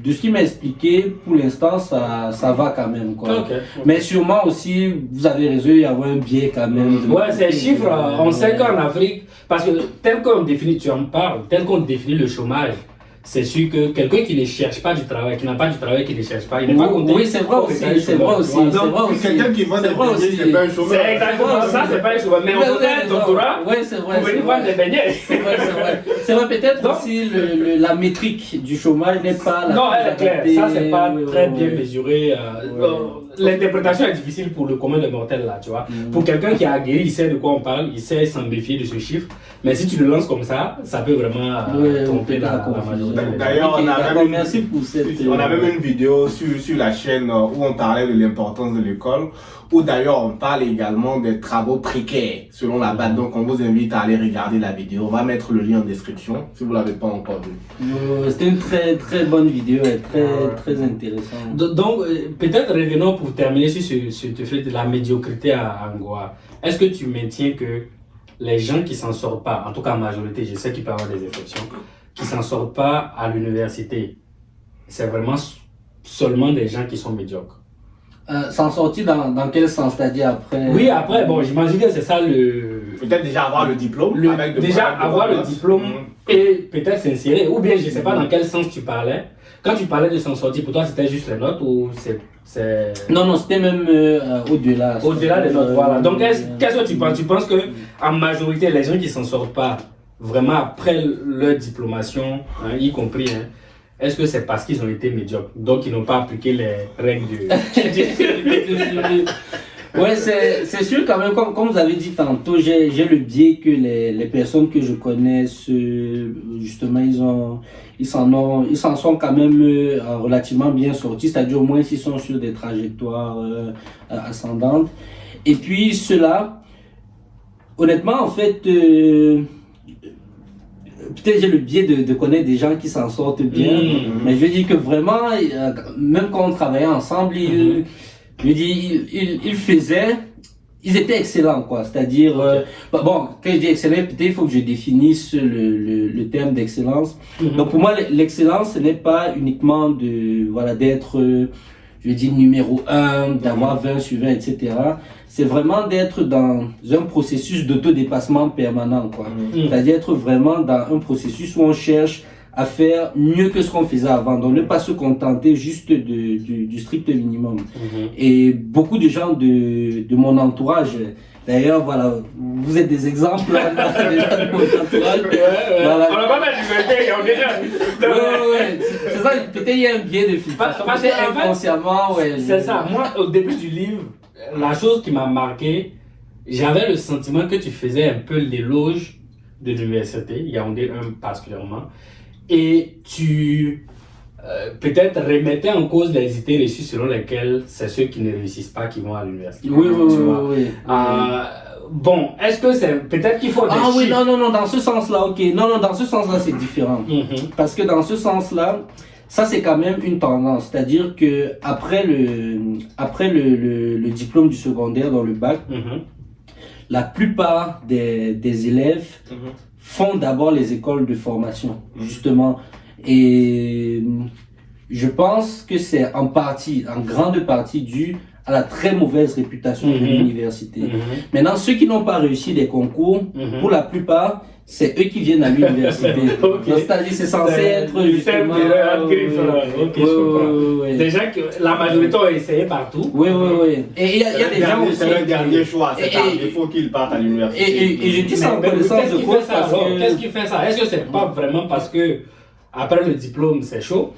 A: De ce qu'il m'a expliqué, pour l'instant, ça va quand même, quoi. Mais sûrement aussi, vous avez raison, il y a un biais quand même.
B: Ouais, ces chiffres, on sait qu'en Afrique, parce que tel qu'on définit, tu en parles, tel qu'on définit le chômage, c'est sûr que quelqu'un qui ne cherche pas du travail, qui n'a pas du travail, qui ne cherche pas, il n'est pas content.
A: Oui, c'est vrai aussi, c'est vrai aussi.
C: Quelqu'un qui vend des beignets, c'est pas un chômeur.
B: C'est exactement ça, c'est pas un chômeur. Mais on peut faire un doctorat pour venir vendre des beignets.
A: C'est vrai, peut-être aussi la métrique du chômage n'est pas la...
B: Non, elle est claire, ça c'est pas très bien mesuré. L'interprétation est difficile pour le commun des mortels là, tu vois. Pour quelqu'un qui a aguerri, il sait de quoi on parle, il sait s'en méfier de ce chiffre. Mais si tu le lances comme ça peut vraiment tromper la majorité.
C: D'ailleurs,
A: merci pour
C: on a même une vidéo sur la chaîne où on parlait de l'importance de l'école, où d'ailleurs on parle également des travaux précaires selon la BAD. Donc on vous invite à aller regarder la vidéo. On va mettre le lien en description si vous ne l'avez pas encore vu.
A: C'était une très très bonne vidéo et très intéressante.
B: Donc peut-être revenons pour terminer sur ce fait de la médiocrité à Angoa. Est-ce que tu maintiens que les gens qui s'en sortent pas, en tout cas en majorité, je sais qu'il peut y avoir des exceptions, qui s'en sortent pas à l'université, c'est vraiment seulement des gens qui sont médiocres?
A: S'en sortir dans quel sens, c'est-à-dire après?
B: Oui, après, bon, j'imagine que c'est ça le...
C: Peut-être déjà avoir le diplôme.
B: Déjà avoir le diplôme et peut-être s'insérer, ou bien je sais pas dans quel sens tu parlais. Quand tu parlais de s'en sortir, pour toi c'était juste les notes ou c'est...
A: Non, c'était même au-delà.
B: Au-delà des notes, voilà. Donc qu'est-ce que tu penses? Tu penses que en majorité, les gens qui s'en sortent pas vraiment après leur diplomation, y compris, est-ce que c'est parce qu'ils ont été médiocres, donc ils n'ont pas appliqué les règles de...
A: Ouais, c'est sûr quand même, comme vous avez dit tantôt, j'ai le biais que les personnes que je connais, justement, ils s'en sont quand même relativement bien sortis, c'est-à-dire au moins s'ils sont sur des trajectoires ascendantes. Et puis ceux-là, honnêtement, en fait, peut-être j'ai le biais de connaître des gens qui s'en sortent bien, mais je veux dire que vraiment, même quand on travaillait ensemble, ils étaient excellents, quoi. C'est-à-dire, bon, quand je dis excellent, peut-être il faut que je définisse le terme d'excellence. Donc pour moi, l'excellence, ce n'est pas uniquement d'être, je dis numéro 1, d'avoir 20 sur 20, etc. C'est vraiment d'être dans un processus d'autodépassement permanent, quoi. C'est-à-dire être vraiment dans un processus où on cherche à faire mieux que ce qu'on faisait avant, donc ne pas se contenter juste du strict minimum. Et beaucoup de gens de mon entourage, d'ailleurs, voilà, vous êtes des exemples des gens de mon entourage.
B: Voilà. On n'a pas mal de on est déjà.
A: C'est ça, peut-être il y a un biais de filtration, peut-être inconsciemment.
B: C'est ça, moi au début du livre, la chose qui m'a marqué, j'avais le sentiment que tu faisais un peu l'éloge de l'université, Yaoundé 1 particulièrement, et tu peut-être remettais en cause les idées reçues selon lesquelles c'est ceux qui ne réussissent pas qui vont à l'université.
A: Oui.
B: Bon, est-ce que c'est peut-être qu'il faut des chiffres?
A: Oui, non, dans ce sens-là, ok. Non, dans ce sens-là, c'est différent. Parce que dans ce sens-là, ça c'est quand même une tendance. C'est-à-dire que après le diplôme du secondaire dans le bac, la plupart des élèves font d'abord les écoles de formation, justement. Et je pense que c'est en grande partie dû a la très mauvaise réputation de l'université. Maintenant, ceux qui n'ont pas réussi les concours, pour la plupart, c'est eux qui viennent à l'université. Donc, c'est-à-dire, c'est censé être justement...
B: Déjà que la majorité ont essayé partout.
A: Oui. Et il y a des gens aussi...
C: C'est le dernier choix, c'est tard, il faut qu'ils partent à l'université.
A: Et je dis ça en connaissance de cause parce que...
B: Qu'est-ce qui fait ça? Est-ce que c'est pas vraiment parce que après le diplôme, c'est chaud?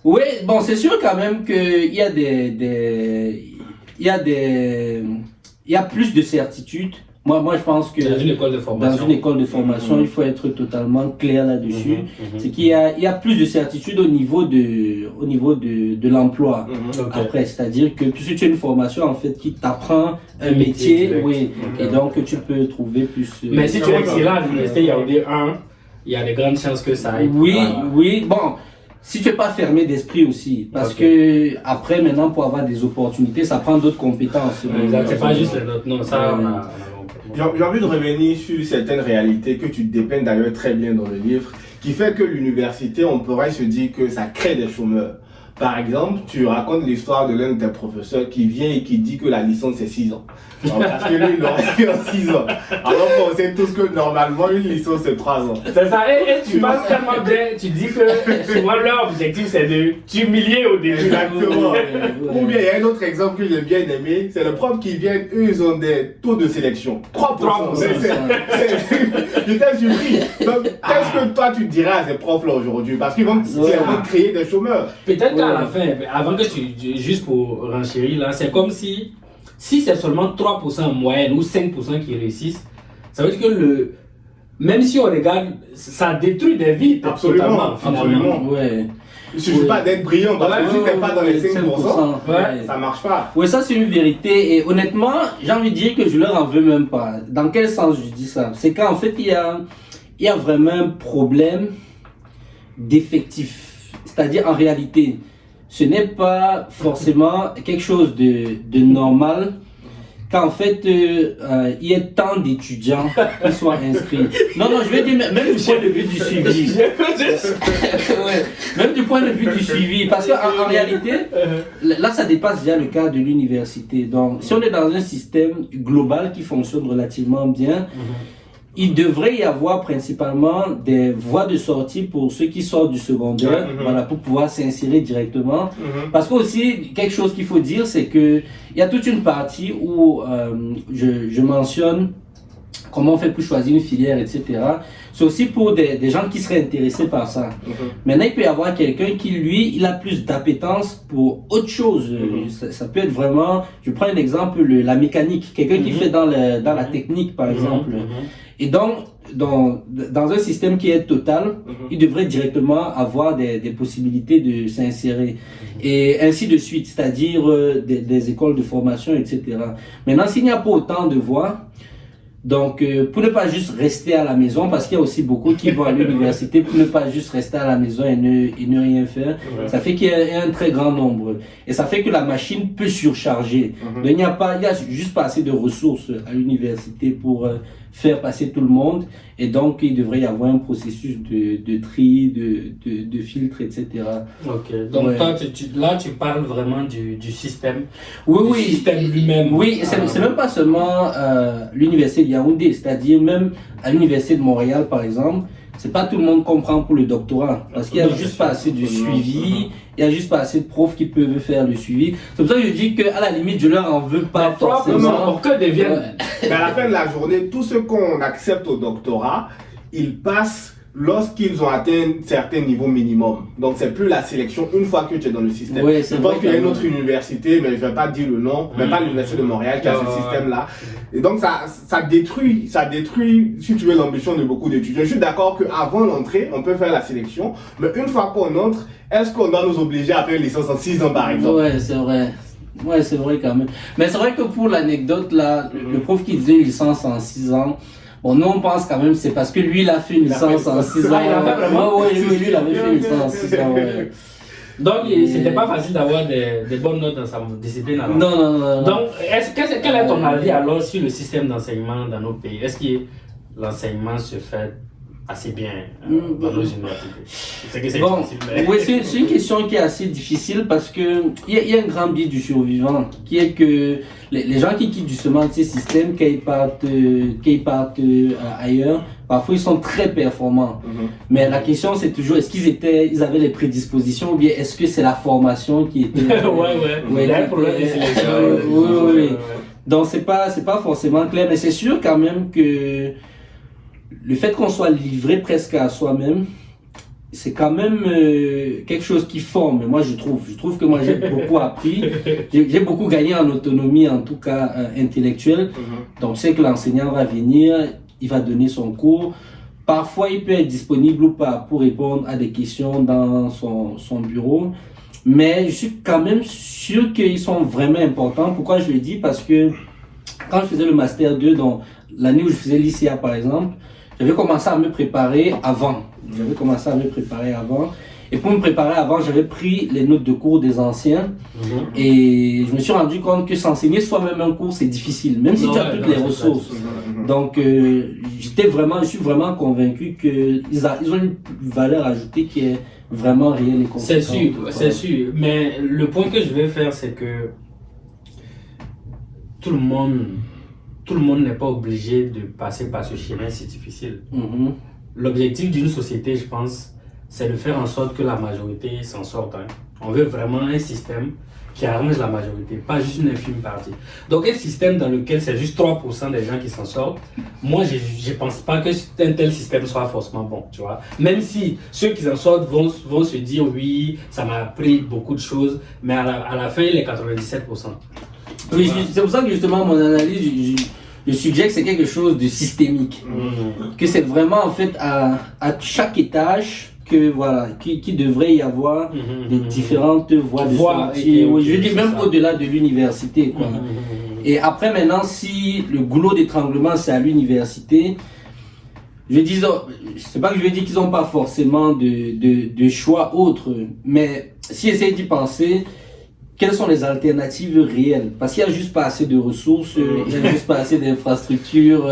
A: Oui, bon, c'est sûr quand même qu'il y a il y a plus de certitudes. Moi, je pense que
B: dans une école de formation,
A: il faut être totalement clair là-dessus. C'est qu'il y a plus de certitude au niveau de l'emploi. Après, c'est-à-dire que puisque tu as une formation en fait qui t'apprend un métier, et donc tu peux trouver plus.
B: Mais si tu es excellent à l'université, il y a au D1, il y a de grandes chances que ça aille.
A: Oui, bon. Si tu n'es pas fermé d'esprit aussi, parce que après, maintenant, pour avoir des opportunités, ça prend d'autres compétences.
B: C'est pas juste les notes, non, ça,
C: j'ai envie de revenir sur certaines réalités que tu dépeins d'ailleurs très bien dans le livre, qui fait que l'université, on pourrait se dire que ça crée des chômeurs. Par exemple, tu racontes l'histoire de l'un de tes professeurs qui vient et qui dit que la licence c'est 6 ans. Donc, parce que lui, il l'aurait fait en 6 ans. Alors qu'on sait tous que normalement, une licence c'est 3 ans.
B: C'est ça, et tu passes tellement bien, tu dis que souvent leur objectif c'est de t'humilier au début.
C: Exactement. Ou bien, il y a un autre exemple que j'ai bien aimé, c'est le prof qui vient, eux, ils ont des taux de sélection. 3%. J'étais surpris. Donc, qu'est-ce que toi tu dirais à ces profs-là aujourd'hui? Parce qu'ils vont créer des chômeurs.
B: Peut-être qu'à la fin, avant que juste pour renchérir là, c'est comme si c'est seulement 3% en moyenne ou 5% qui réussissent, ça veut dire que même si on regarde, ça détruit des vies totalement, finalement.
A: Ouais.
C: Il suffit pas d'être brillant, parce que si t'es pas dans les 5%, ça marche pas.
A: Oui, ça c'est une vérité, et honnêtement, j'ai envie de dire que je leur en veux même pas. Dans quel sens je dis ça? C'est qu'en fait, il y a vraiment un problème d'effectif. C'est-à-dire, en réalité, ce n'est pas forcément quelque chose de normal qu'en fait, il y ait tant d'étudiants qui soient inscrits. Non, je vais dire, même du point de vue du suivi. Même du point de vue du suivi. Parce qu'en réalité, là, ça dépasse déjà le cas de l'université. Donc, si on est dans un système global qui fonctionne relativement bien, il devrait y avoir principalement des voies de sortie pour ceux qui sortent du secondaire, voilà, pour pouvoir s'insérer directement. Parce que aussi, quelque chose qu'il faut dire, c'est que il y a toute une partie où je mentionne comment on fait pour choisir une filière, etc. C'est aussi pour des gens qui seraient intéressés par ça. Maintenant, il peut y avoir quelqu'un qui, lui, il a plus d'appétence pour autre chose. Ça peut être vraiment, je prends un exemple, la mécanique. Quelqu'un qui fait dans la technique, par exemple. Et donc, dans un système qui est total, il devrait directement avoir des possibilités de s'insérer. Et ainsi de suite, c'est-à-dire des écoles de formation, etc. Maintenant, s'il n'y a pas autant de voies, donc, pour ne pas juste rester à la maison, parce qu'il y a aussi beaucoup qui vont à l'université pour ne pas juste rester à la maison et ne rien faire, ça fait qu'il y a un très grand nombre. Et ça fait que la machine peut surcharger. Donc, il y a juste pas assez de ressources à l'université pour faire passer tout le monde. Et donc, il devrait y avoir un processus de tri, de filtre, etc.
B: Ok, donc toi, là, tu parles vraiment du système.
A: Oui.
B: Système lui-même.
A: Oui, c'est même pas seulement l'université de Yaoundé, c'est-à-dire même à l'université de Montréal, par exemple, c'est pas tout le monde comprend pour le doctorat, parce qu'il y a juste pas assez de suivi, il y a juste pas assez de profs qui peuvent faire le suivi. C'est pour ça que je dis qu'à la limite, je leur en veux pas forcément.
B: Pour que deviennent.
C: Mais à la fin de la journée, tous ceux qu'on accepte au doctorat, ils passent lorsqu'ils ont atteint un certain niveau minimum. Donc c'est plus la sélection une fois que tu es dans le système.
A: Ouais,
C: je pense qu'il y a une autre université, mais je vais pas dire le nom, mais pas l'université de Montréal qui a ce système-là. Et donc ça détruit, si tu veux, l'ambition de beaucoup d'étudiants. Je suis d'accord qu'avant l'entrée, on peut faire la sélection, mais une fois qu'on entre, est-ce qu'on doit nous obliger à faire une licence en 6 ans par exemple?
A: Ouais, c'est vrai. Ouais, c'est vrai quand même. Mais c'est vrai que pour l'anecdote là, le prof qui disait une licence en 6 ans, bon, nous on pense quand même c'est parce que lui il a fait une licence en 6 ans. Lui il avait fait une licence en 6 ans. Ouais.
B: Donc c'était pas facile d'avoir des bonnes notes dans sa discipline alors.
A: Non.
B: Donc quel est ton avis alors sur le système d'enseignement dans nos pays? Est-ce que l'enseignement se fait assez bien dans nos universités? C'est que c'est
A: Bon,
B: difficile, mais...
A: oui, c'est une question qui est assez difficile parce que il y a un grand biais du survivant qui est que les gens qui quittent justement ces systèmes, qu'ils partent ailleurs, parfois ils sont très performants. Mais la question c'est toujours est-ce ils avaient les prédispositions ou bien est-ce que c'est la formation qui était.
B: Il y a un problème de sélection.
A: Oui. Donc c'est pas forcément clair, mais c'est sûr quand même que le fait qu'on soit livré presque à soi-même, c'est quand même quelque chose qui forme. Moi, je trouve que moi j'ai beaucoup appris, j'ai beaucoup gagné en autonomie, en tout cas intellectuelle. Donc, c'est que l'enseignant va venir, il va donner son cours. Parfois, il peut être disponible ou pas pour répondre à des questions dans son bureau. Mais je suis quand même sûr qu'ils sont vraiment importants. Pourquoi je le dis? Parce que quand je faisais le Master 2, dans l'année où je faisais l'ICA par exemple, j'avais commencé à me préparer avant. Et pour me préparer avant, j'avais pris les notes de cours des anciens. Et je me suis rendu compte que s'enseigner soi-même un cours, c'est difficile, même si tu as toutes les ressources. Donc, je suis vraiment convaincu qu'ils ont une valeur ajoutée qui est vraiment réelle et conséquente.
B: C'est sûr. Mais le point que je vais faire, c'est que tout le monde n'est pas obligé de passer par ce chemin si difficile. L'objectif d'une société, je pense, c'est de faire en sorte que la majorité s'en sorte. On veut vraiment un système qui arrange la majorité, pas juste une infime partie. Donc un système dans lequel c'est juste 3% des gens qui s'en sortent, moi je pense pas que un tel système soit forcément bon, tu vois. Même si ceux qui s'en sortent vont se dire oui, ça m'a appris beaucoup de choses, mais à la fin, il est 97%.
A: Oui, c'est pour ça que justement mon analyse, je suggère que c'est quelque chose de systémique. Que c'est vraiment en fait à chaque étage que voilà, qui devrait y avoir des différentes voies de sortie. Je dis même au-delà de l'université, quoi. Et après maintenant, si le goulot d'étranglement c'est à l'université, c'est pas que je vais dire qu'ils n'ont pas forcément de choix autres, mais si essayer d'y penser, quelles sont les alternatives réelles? Parce qu'il n'y a juste pas assez de ressources, il n'y a juste pas assez d'infrastructures.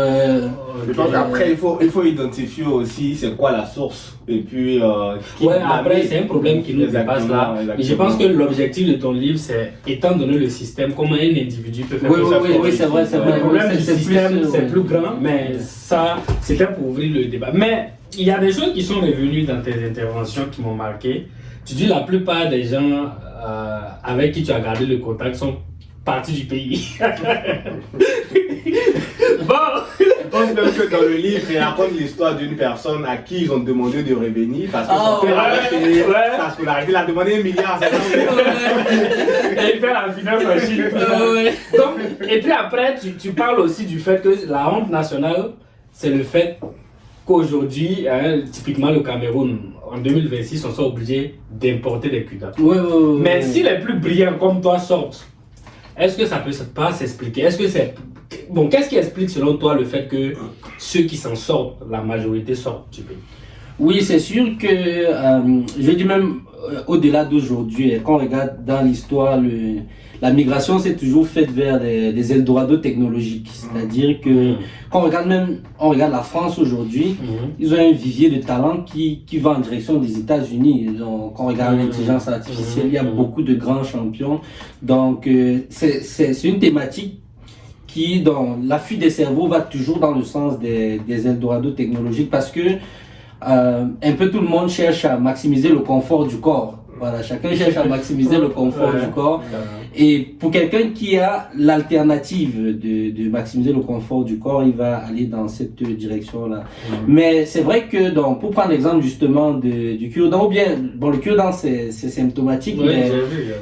C: Je pense qu'après, il faut identifier aussi c'est quoi la source. Et puis,
B: après, c'est un problème qui nous dépasse là. Mais je pense que l'objectif de ton livre, c'est, étant donné le système, comment un individu peut faire
A: Oui, c'est vrai.
B: Le problème du système, c'est plus grand, mais ça, c'était pour ouvrir le débat. Mais il y a des choses qui sont revenues dans tes interventions qui m'ont marqué. Tu dis la plupart des gens avec qui tu as gardé le contact sont partis du pays.
C: Bon, je pense même que dans le livre, il raconte l'histoire d'une personne à qui ils ont demandé de revenir parce que son père avait payé sa scolarité. Il a demandé 1 milliard.
B: Et il fait la finance en Chine. Donc, et puis après, tu parles aussi du fait que la honte nationale, c'est le fait qu'aujourd'hui, typiquement le Cameroun, en 2026, on soit obligé d'importer des cudas. Mais si les plus brillants comme toi sortent, est-ce que ça peut pas s'expliquer? Est-ce que c'est... Bon, qu'est-ce qui explique selon toi le fait que ceux qui s'en sortent, la majorité sortent du pays?
A: Oui, c'est sûr que, je dis même au-delà d'aujourd'hui, quand on regarde dans l'histoire, la migration s'est toujours faite vers des Eldorado technologiques. C'est-à-dire que quand on regarde la France aujourd'hui, ils ont un vivier de talent qui va en direction des États-Unis. Donc, quand on regarde l'intelligence artificielle, il y a beaucoup de grands champions. Donc, c'est une thématique qui, dans l'affût des cerveaux, va toujours dans le sens des Eldorado technologiques parce que un peu tout le monde cherche à maximiser le confort du corps. Voilà, chacun cherche à maximiser le confort du corps. Et pour quelqu'un qui a l'alternative de maximiser le confort du corps, il va aller dans cette direction-là. Mais c'est vrai que, pour prendre l'exemple justement du cure-dent, ou bien, bon, le cure-dent c'est symptomatique, mais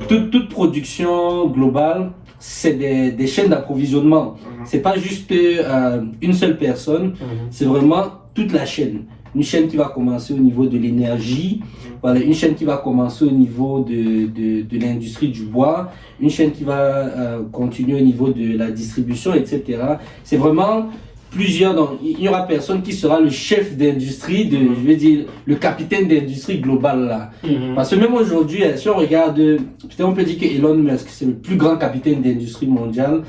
A: toute production globale, c'est des chaînes d'approvisionnement. C'est pas juste une seule personne, c'est vraiment toute la chaîne. Une chaîne qui va commencer au niveau de l'énergie, voilà, une chaîne qui va commencer au niveau de l'industrie du bois, une chaîne qui va continuer au niveau de la distribution, etc. C'est vraiment plusieurs, donc il n'y aura personne qui sera le chef d'industrie, je veux dire, le capitaine d'industrie globale là. Parce que même aujourd'hui, si on regarde, peut-être on peut dire que Elon Musk, c'est le plus grand capitaine d'industrie mondiale.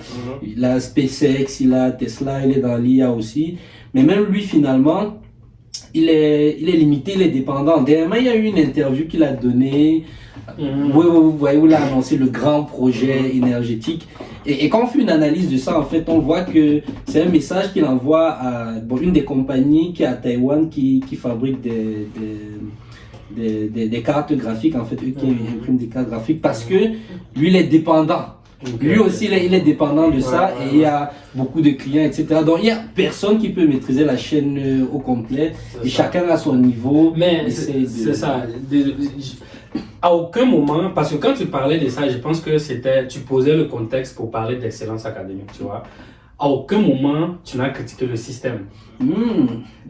A: Il a SpaceX, il a Tesla, il est dans l'IA aussi. Mais même lui finalement, il est limité, il est dépendant. Dernièrement, il y a eu une interview qu'il a donnée, vous voyez, où il a annoncé le grand projet énergétique. Et quand on fait une analyse de ça, en fait, on voit que c'est un message qu'il envoie à une des compagnies qui est à Taïwan qui fabrique des cartes graphiques, en fait, eux qui impriment des cartes graphiques, parce que lui, il est dépendant. Lui aussi, il est dépendant de ça et il y a beaucoup de clients, etc. Donc, il n'y a personne qui peut maîtriser la chaîne au complet et chacun à son niveau.
B: Mais c'est ça. À aucun moment, parce que quand tu parlais de ça, je pense que tu posais le contexte pour parler d'excellence académique, tu vois. À aucun moment, tu n'as critiqué le système.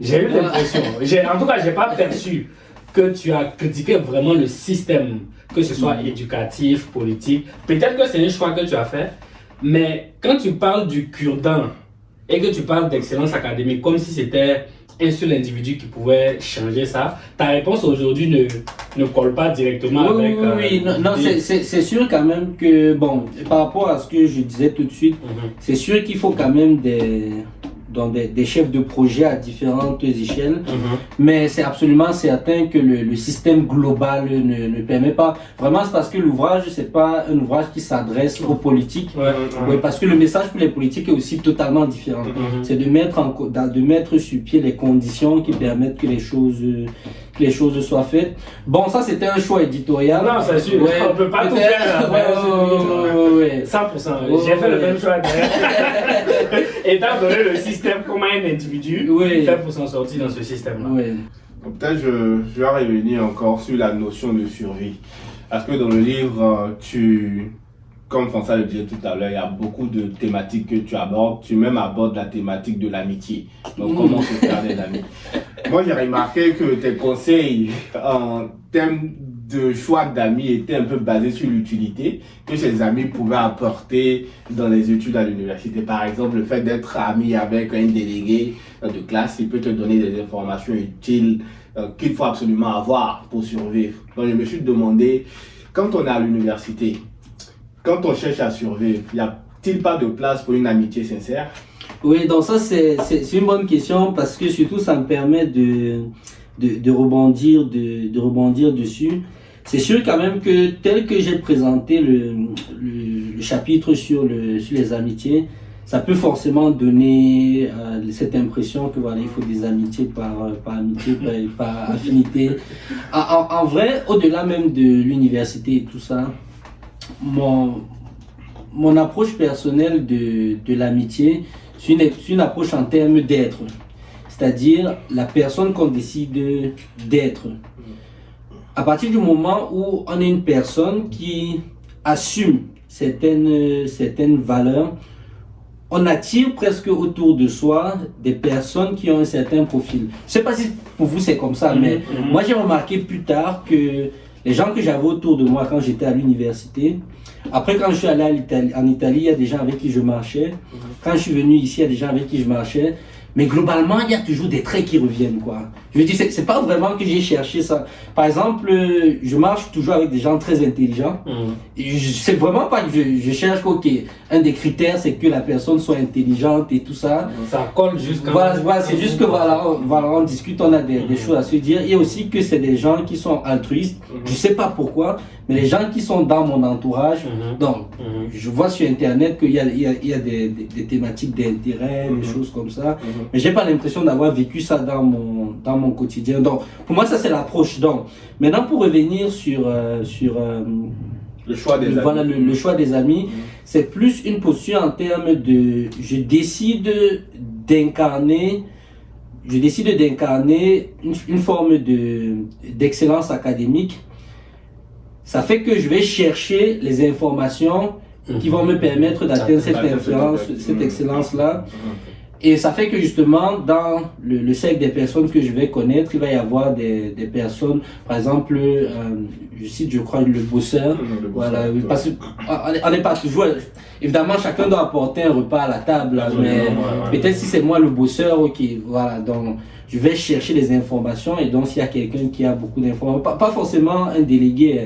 B: J'ai eu l'impression, en tout cas, je n'ai pas perçu que tu as critiqué vraiment le système, que ce soit éducatif, politique. Peut-être que c'est un choix que tu as fait, mais quand tu parles du cure-dent et que tu parles d'excellence académique, comme si c'était un seul individu qui pouvait changer ça, ta réponse aujourd'hui ne colle pas directement avec...
A: Oui, non, c'est sûr quand même que, bon, par rapport à ce que je disais tout de suite, c'est sûr qu'il faut quand même des chefs de projet à différentes échelles, mais c'est absolument certain que le système global ne permet pas. Vraiment, c'est parce que l'ouvrage, c'est pas un ouvrage qui s'adresse aux politiques, parce que le message pour les politiques est aussi totalement différent. C'est de mettre sur pied les conditions qui permettent que les choses soient faites. Bon, ça c'était un choix éditorial.
B: Non, c'est sûr, on peut pas tout faire. 100%. J'ai fait le même choix d'ailleurs. Étant donné le système, comment un individu fait pour s'en sortir dans ce système-là.
C: Peut-être je vais revenir encore sur la notion de survie. Parce que dans le livre, comme François le disait tout à l'heure, il y a beaucoup de thématiques que tu abordes. Tu même abordes la thématique de l'amitié. Donc, comment se faire des amis. Moi, j'ai remarqué que tes conseils en termes de choix d'amis étaient un peu basés sur l'utilité que ces amis pouvaient apporter dans les études à l'université. Par exemple, le fait d'être ami avec un délégué de classe, il peut te donner des informations utiles qu'il faut absolument avoir pour survivre. Donc, je me suis demandé, quand on est à l'université, quand on cherche à survivre, y a-t-il pas de place pour une amitié sincère?
A: Oui, donc ça c'est une bonne question parce que surtout ça me permet de rebondir dessus. C'est sûr quand même que tel que j'ai présenté le chapitre sur les amitiés, ça peut forcément donner cette impression que voilà, il faut des amitiés par amitié, par affinité. En vrai, au-delà même de l'université et tout ça, mon approche personnelle de l'amitié, c'est une approche en termes d'être. C'est-à-dire la personne qu'on décide d'être. À partir du moment où on est une personne qui assume certaines valeurs, on attire presque autour de soi des personnes qui ont un certain profil. Je ne sais pas si pour vous c'est comme ça, mais moi j'ai remarqué plus tard que les gens que j'avais autour de moi quand j'étais à l'université, après quand je suis allé en Italie, il y a des gens avec qui je marchais. Quand je suis venu ici, il y a des gens avec qui je marchais. Mais globalement, il y a toujours des traits qui reviennent, quoi. Je veux dire, c'est pas vraiment que j'ai cherché ça. Par exemple, je marche toujours avec des gens très intelligents. Et c'est vraiment pas que je cherche, ok, un des critères, c'est que la personne soit intelligente et tout ça.
B: Ça colle jusqu'à...
A: Voilà, c'est juste que voilà, on discute, on a des choses à se dire. Et aussi que c'est des gens qui sont altruistes. Je sais pas pourquoi, mais les gens qui sont dans mon entourage, donc, je vois sur Internet qu'il y a des thématiques d'intérêt, des choses comme ça. Mais j'ai pas l'impression d'avoir vécu ça dans mon quotidien. Donc, pour moi, ça c'est l'approche. Donc, maintenant pour revenir sur
C: le choix des amis.
A: Voilà, le choix des amis, c'est plus une posture en termes de je décide d'incarner une forme d'excellence académique. Ça fait que je vais chercher les informations qui vont me permettre d'atteindre cette excellence-là. Et ça fait que justement, dans le cercle des personnes que je vais connaître, il va y avoir des personnes, par exemple, je cite, je crois, le bosseur. Voilà, parce qu'on n'est pas toujours... Évidemment, chacun doit apporter un repas à la table, mais peut-être si c'est moi le bosseur, ok, voilà, donc je vais chercher les informations et donc s'il y a quelqu'un qui a beaucoup d'informations, pas forcément un délégué,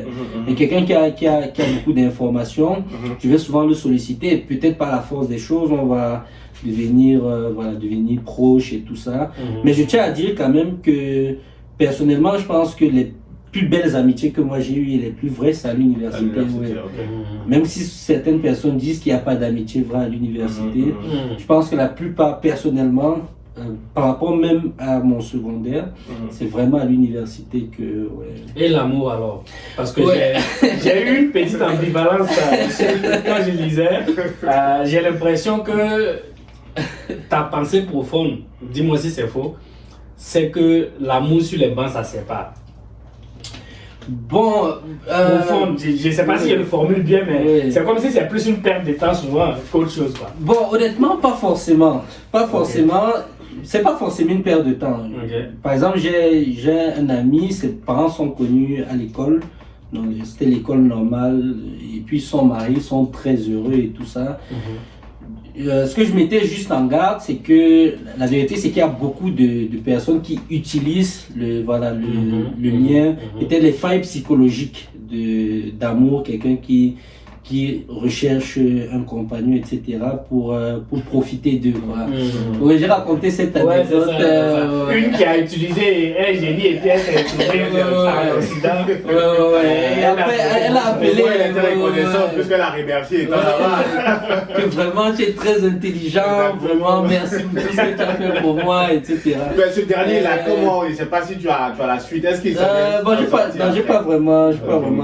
A: mais quelqu'un qui a beaucoup d'informations, je vais souvent le solliciter et peut-être par la force des choses, on va devenir proche et tout ça. Mais je tiens à dire quand même que personnellement, je pense que les plus belles amitiés que moi j'ai eues et les plus vraies, c'est à l'université. Ouais. Même si certaines personnes disent qu'il n'y a pas d'amitié vraie à l'université, je pense que la plupart, personnellement, par rapport même à mon secondaire, c'est vraiment à l'université que... Ouais.
B: Et l'amour alors? Parce que j'ai eu une petite ambivalence quand je lisais. J'ai l'impression que ta pensée profonde, dis-moi si c'est faux, c'est que l'amour sur les bancs, ça sépare.
A: Bon,
B: profonde, je ne sais pas si je le formule bien, mais c'est comme si c'est plus une perte de temps souvent qu'autre chose, quoi.
A: Bon, honnêtement, pas forcément. Pas forcément. C'est pas forcément une perte de temps. Par exemple, j'ai un ami, ses parents sont connus à l'école. Donc, c'était l'école normale. Et puis, son mari sont très heureux et tout ça. Ce que je mettais juste en garde, c'est que la vérité, c'est qu'il y a beaucoup de personnes qui utilisent le lien, peut-être les failles psychologiques d'amour, quelqu'un qui recherche un compagnon, etc., pour profiter d'eux. Ouais, j'ai raconté cette anecdote.
B: Une qui a utilisé un génie et puis elle s'est retrouvée à l'Occident.
A: Elle a appelé.
C: Elle était reconnaissante plus qu'elle a remercié.
A: Que vraiment tu es très intelligent, vraiment merci pour tout ce que tu as fait pour moi, etc.
C: Mais ce dernier là, comment? Je ne sais pas si tu as la suite. Est-ce qu'il s'appelle?
A: J'ai pas vraiment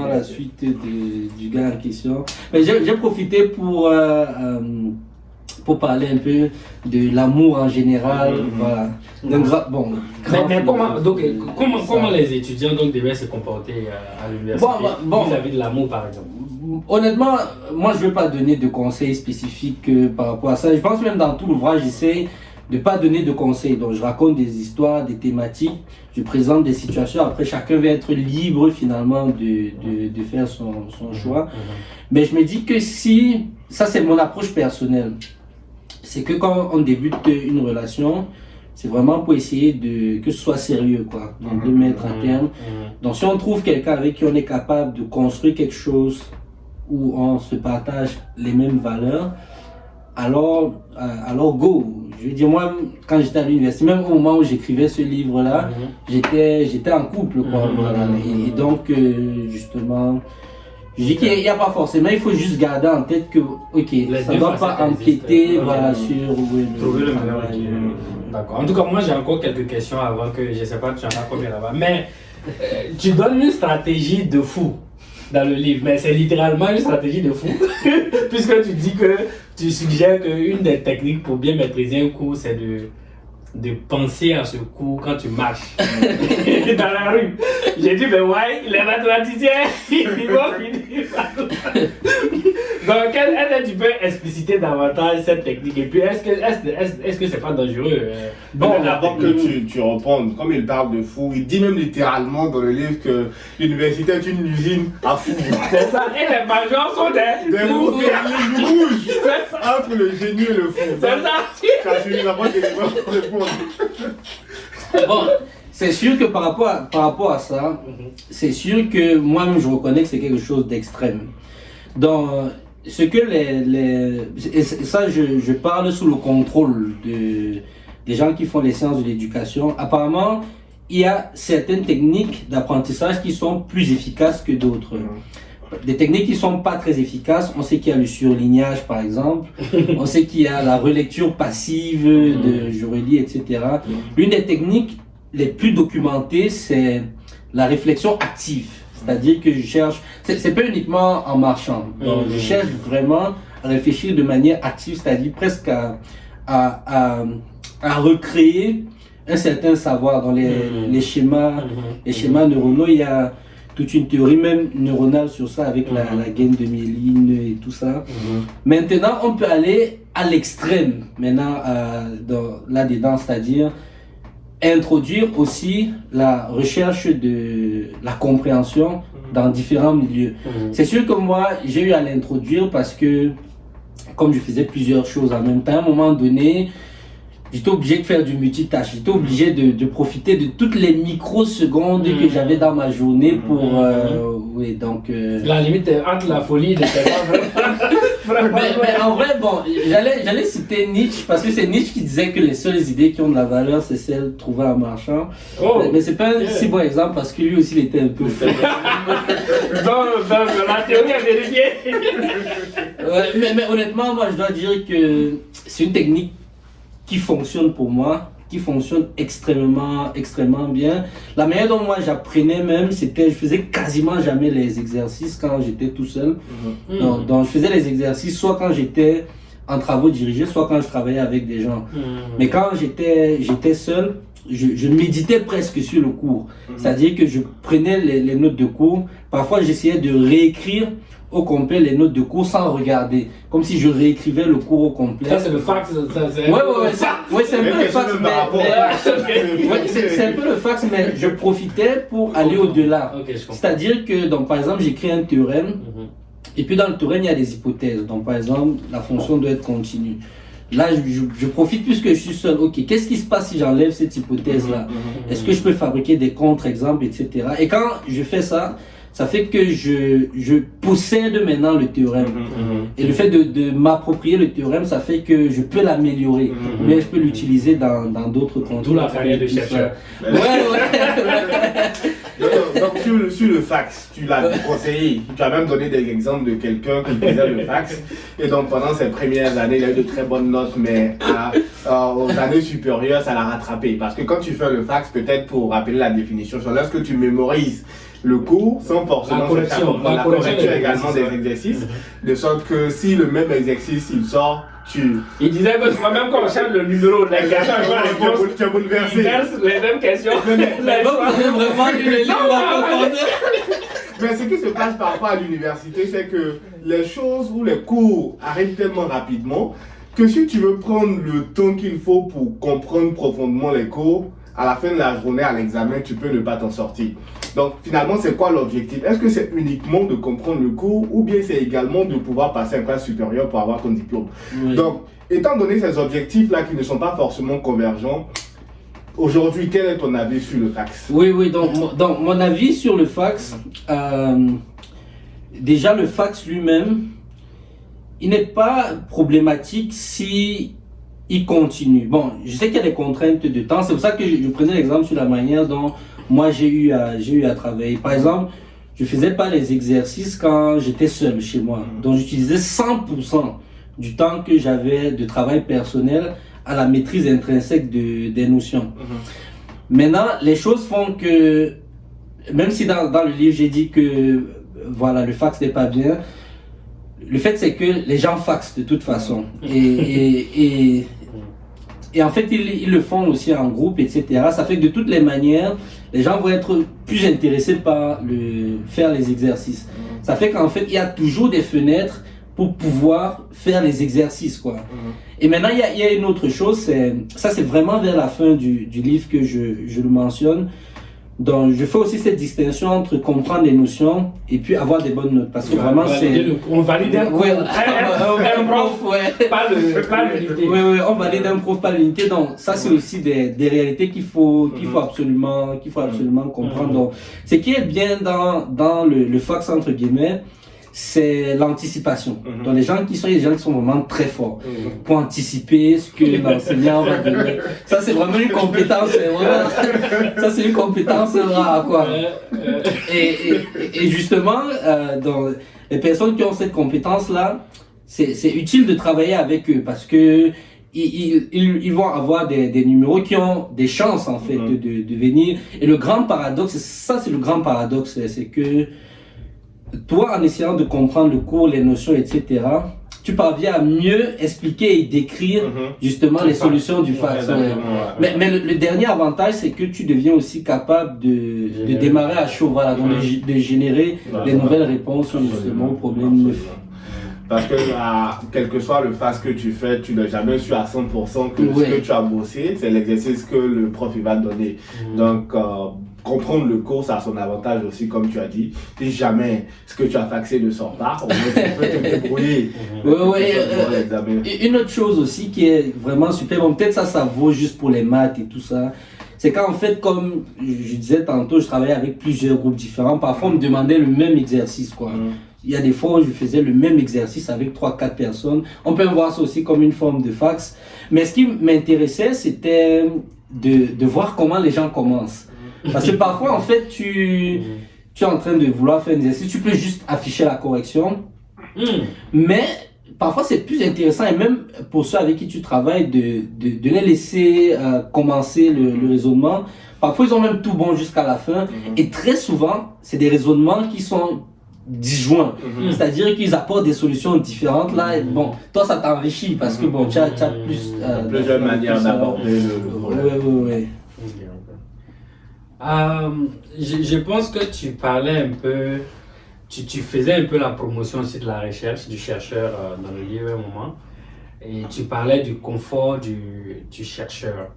A: la suite du gars en question. Mais j'ai profité pour parler un peu de l'amour en général. Voilà. Donc,
B: mais comment les étudiants donc devaient se comporter à l'université vis-à-vis de l'amour, par exemple?
A: Honnêtement, moi je ne veux pas donner de conseils spécifiques par rapport à ça. Je pense même dans tout l'ouvrage, j'essaie de ne pas donner de conseils. Donc je raconte des histoires, des thématiques, je présente des situations. Après, chacun va être libre finalement de faire son choix. Mais je me dis que si, ça c'est mon approche personnelle, c'est que quand on débute une relation, c'est vraiment pour essayer que ce soit sérieux, quoi. Donc de mettre un terme. Donc si on trouve quelqu'un avec qui on est capable de construire quelque chose où on se partage les mêmes valeurs, alors go. Je veux dire, moi, quand j'étais à l'université, même au moment où j'écrivais ce livre-là, j'étais en couple, quoi. Et donc, justement, je dis qu'il n'y a pas forcément, il faut juste garder en tête que, ça ne doit pas empiéter sur...
B: Trouver le meilleur. D'accord. En tout cas, moi, j'ai encore quelques questions avant que, je ne sais pas, tu en as combien là-bas. Mais, tu donnes une stratégie de fou dans le livre, mais c'est littéralement une stratégie de fou, puisque tu dis que tu suggères qu'une des techniques pour bien maîtriser un cours, c'est de penser à ce cours quand tu marches dans la rue. J'ai dit, mais ouais, les mathématiciens, ils vont finir par... Donc, est-ce que tu peux expliciter davantage cette technique? Et puis, est-ce que c'est pas dangereux?
C: Bon, avant que tu répondes, comme il parle de fou, il dit même littéralement dans le livre que l'université est une usine à fous.
B: C'est ça, et les majors sont des fous
C: rouges. Entre le génie et le fou.
B: C'est ça.
C: Ça suffit d'abord que les gens répondent.
A: Bon, c'est sûr que par rapport à ça, c'est sûr que moi-même je reconnais que c'est quelque chose d'extrême. Donc, ce que et ça je parle sous le contrôle des gens qui font les sciences de l'éducation. Apparemment, il y a certaines techniques d'apprentissage qui sont plus efficaces que d'autres. Des techniques qui ne sont pas très efficaces, on sait qu'il y a le surlignage par exemple, on sait qu'il y a la relecture passive de je relis, etc. L'une des techniques les plus documentées, c'est la réflexion active. C'est-à-dire que je cherche, c'est pas uniquement en marchant, donc je cherche vraiment à réfléchir de manière active, c'est-à-dire presque à recréer un certain savoir dans les schémas neuronaux. Il y a toute une théorie même neuronale sur ça avec la gaine de myéline et tout ça. Maintenant, on peut aller à l'extrême maintenant là-dedans, c'est-à-dire introduire aussi la recherche de la compréhension dans différents milieux. C'est sûr que moi, j'ai eu à l'introduire parce que, comme je faisais plusieurs choses en même temps, à un moment donné, j'étais obligé de faire du multitâche. J'étais obligé de profiter de toutes les microsecondes que j'avais dans ma journée pour... donc,
B: la limite entre la folie et le
A: Mais en vrai, bon, j'allais citer Nietzsche parce que c'est Nietzsche qui disait que les seules idées qui ont de la valeur, c'est celles trouvées en marchant.
B: Oh.
A: Mais c'est pas un si bon exemple parce que lui aussi, il était un peu fou.
B: dans la théorie à vérifier.
A: Mais honnêtement, moi, je dois dire que c'est une technique qui fonctionne pour moi, qui fonctionne extrêmement bien. La manière dont moi j'apprenais même, c'était je faisais quasiment jamais les exercices quand j'étais tout seul. Donc je faisais les exercices soit quand j'étais en travaux dirigés, soit quand je travaillais avec des gens. Mais quand j'étais seul, je méditais presque sur le cours. C'est-à-dire que je prenais les notes de cours. Parfois, j'essayais de réécrire au complet les notes de cours sans regarder. Comme si je réécrivais le cours au complet.
B: Ça, c'est le fax.
A: Ouais, c'est un peu le fax. C'est un peu le fax, mais je profitais pour aller au-delà.
B: Okay,
A: c'est-à-dire que, donc, par exemple, j'écris un théorème. Et puis, dans le théorème, il y a des hypothèses. Donc, par exemple, la fonction doit être continue. Là, je profite puisque je suis seul. Ok, qu'est-ce qui se passe si j'enlève cette hypothèse-là? Est-ce que je peux fabriquer des contre-exemples, etc. Et quand je fais ça, ça fait que je possède maintenant le théorème. Et le fait de m'approprier le théorème, ça fait que je peux l'améliorer. Ou bien je peux l'utiliser dans d'autres contextes.
B: D'où la carrière de chercheur.
C: Donc sur le fax, tu l'as conseillé. Tu as même donné des exemples de quelqu'un qui faisait le fax. Et donc pendant ses premières années, il a eu de très bonnes notes, mais aux années supérieures, ça l'a rattrapé. Parce que quand tu fais le fax, peut-être pour rappeler la définition, lorsque tu mémorises le cours sans forcément
B: la correction
C: également des exercices, de sorte que si le même exercice il sort,
B: il disait que même quand on cherche le numéro, les gars,
C: tu as bouleversé.
B: Ils versent les mêmes questions.
C: Mais ce qui se passe parfois à l'université, c'est que les choses ou les cours arrivent tellement rapidement que si tu veux prendre le temps qu'il faut pour comprendre profondément les cours, à la fin de la journée, à l'examen, tu peux ne pas t'en sortir. Donc finalement, c'est quoi l'objectif? Est-ce que c'est uniquement de comprendre le cours ou bien c'est également de pouvoir passer un classe supérieure pour avoir ton diplôme? Donc, étant donné ces objectifs-là qui ne sont pas forcément convergents, aujourd'hui, quel est ton avis sur le fax?
A: Oui, donc mon avis sur le fax, déjà le fax lui-même, il n'est pas problématique si il continue. Bon, je sais qu'il y a des contraintes de temps, c'est pour ça que je prenais l'exemple sur la manière dont moi j'ai eu à travailler. Par exemple, je faisais pas les exercices quand j'étais seul chez moi. Donc j'utilisais 100% du temps que j'avais de travail personnel à la maîtrise intrinsèque des notions. Maintenant, les choses font que, même si dans le livre j'ai dit que voilà, le fax n'est pas bien, le fait c'est que les gens faxent de toute façon. Et en fait, ils le font aussi en groupe, etc. Ça fait que de toutes les manières, les gens vont être plus intéressés par faire les exercices. Ça fait qu'en fait, il y a toujours des fenêtres pour pouvoir faire les exercices, quoi. Et maintenant, il y a une autre chose, ça c'est vraiment vers la fin du livre que je le mentionne. Donc, je fais aussi cette distinction entre comprendre les notions et puis avoir des bonnes notes. Parce que vraiment, c'est...
B: On valide un prof, pas l'unité.
A: Oui, on valide un prof, pas l'unité. Donc, ça, c'est aussi des réalités qu'il faut absolument comprendre. Donc, ce qui est bien dans le fax, entre guillemets, c'est l'anticipation. Donc les gens qui sont vraiment très forts pour anticiper ce que l'enseignant va donner. Ça c'est vraiment une compétence, ça c'est une compétence rare, quoi. Et justement, dans les personnes qui ont cette compétence-là, c'est utile de travailler avec eux parce que ils vont avoir des numéros qui ont des chances en fait de venir. Et le grand paradoxe, c'est le grand paradoxe, c'est que toi, en essayant de comprendre le cours, les notions, etc., tu parviens à mieux expliquer et décrire justement les solutions du fax. Mais le dernier avantage, c'est que tu deviens aussi capable de démarrer à chaud, voilà, donc de générer des nouvelles réponses justement aux problèmes.
C: Parce que quel que soit le fax que tu fais, tu n'as jamais su à 100% que ce que tu as bossé, c'est l'exercice que le prof il va te donner. Donc, comprendre le cours, ça a son avantage aussi, comme tu as dit. Si jamais ce que tu as faxé ne sort pas, au moins tu peux te débrouiller.
A: Une autre chose aussi qui est vraiment super, bon, peut-être ça vaut juste pour les maths et tout ça, c'est qu'en fait, comme je disais tantôt, je travaillais avec plusieurs groupes différents. Parfois, on me demandait le même exercice, quoi. il y a des fois où je faisais le même exercice avec 3-4 personnes. On peut voir ça aussi comme une forme de fax. Mais ce qui m'intéressait, c'était de voir comment les gens commencent. Parce que parfois, en fait, tu es en train de vouloir faire un exercice, tu peux juste afficher la correction. Mais parfois, c'est plus intéressant, et même pour ceux avec qui tu travailles, de les laisser commencer le raisonnement. Parfois, ils ont même tout bon jusqu'à la fin. Et très souvent, c'est des raisonnements qui sont disjoints. C'est-à-dire qu'ils apportent des solutions différentes. Là, et bon, toi, ça t'enrichit parce que bon, tu as plus...
C: plusieurs manières d'aborder le problème.
A: Oui.
B: Je pense que tu parlais un peu, tu faisais un peu la promotion aussi de la recherche, du chercheur dans le livre à un moment, et tu parlais du confort du chercheur.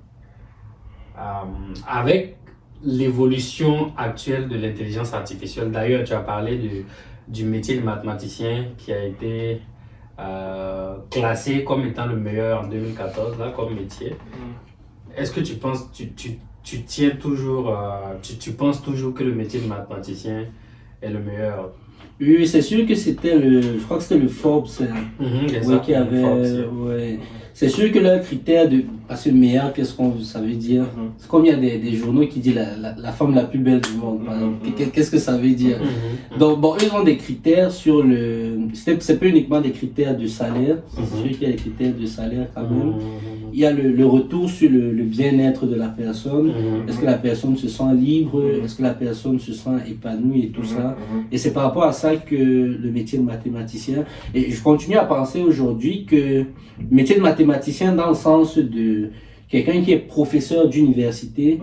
B: Avec l'évolution actuelle de l'intelligence artificielle, d'ailleurs tu as parlé du métier de mathématicien qui a été classé comme étant le meilleur en 2014 là, comme métier. Est-ce que tu penses, tu tiens toujours, tu penses toujours que le métier de mathématicien est le meilleur?
A: Oui, c'est sûr que c'était je crois que c'était le Forbes qui avait, ouais. C'est sûr que leur critère de passer le meilleur, ça veut dire? C'est comme il y a des journaux qui disent la femme la plus belle du monde, par exemple. Qu'est-ce que ça veut dire? Donc bon, ils ont des critères sur c'est pas uniquement des critères de salaire, c'est sûr qu'il y a des critères de salaire quand même. Il y a le retour sur le bien-être de la personne. Est-ce que la personne se sent libre? Est-ce que la personne se sent épanouie et tout ça? Et c'est par rapport à ça que le métier de mathématicien, et je continue à penser aujourd'hui que le métier de mathématicien dans le sens de quelqu'un qui est professeur d'université,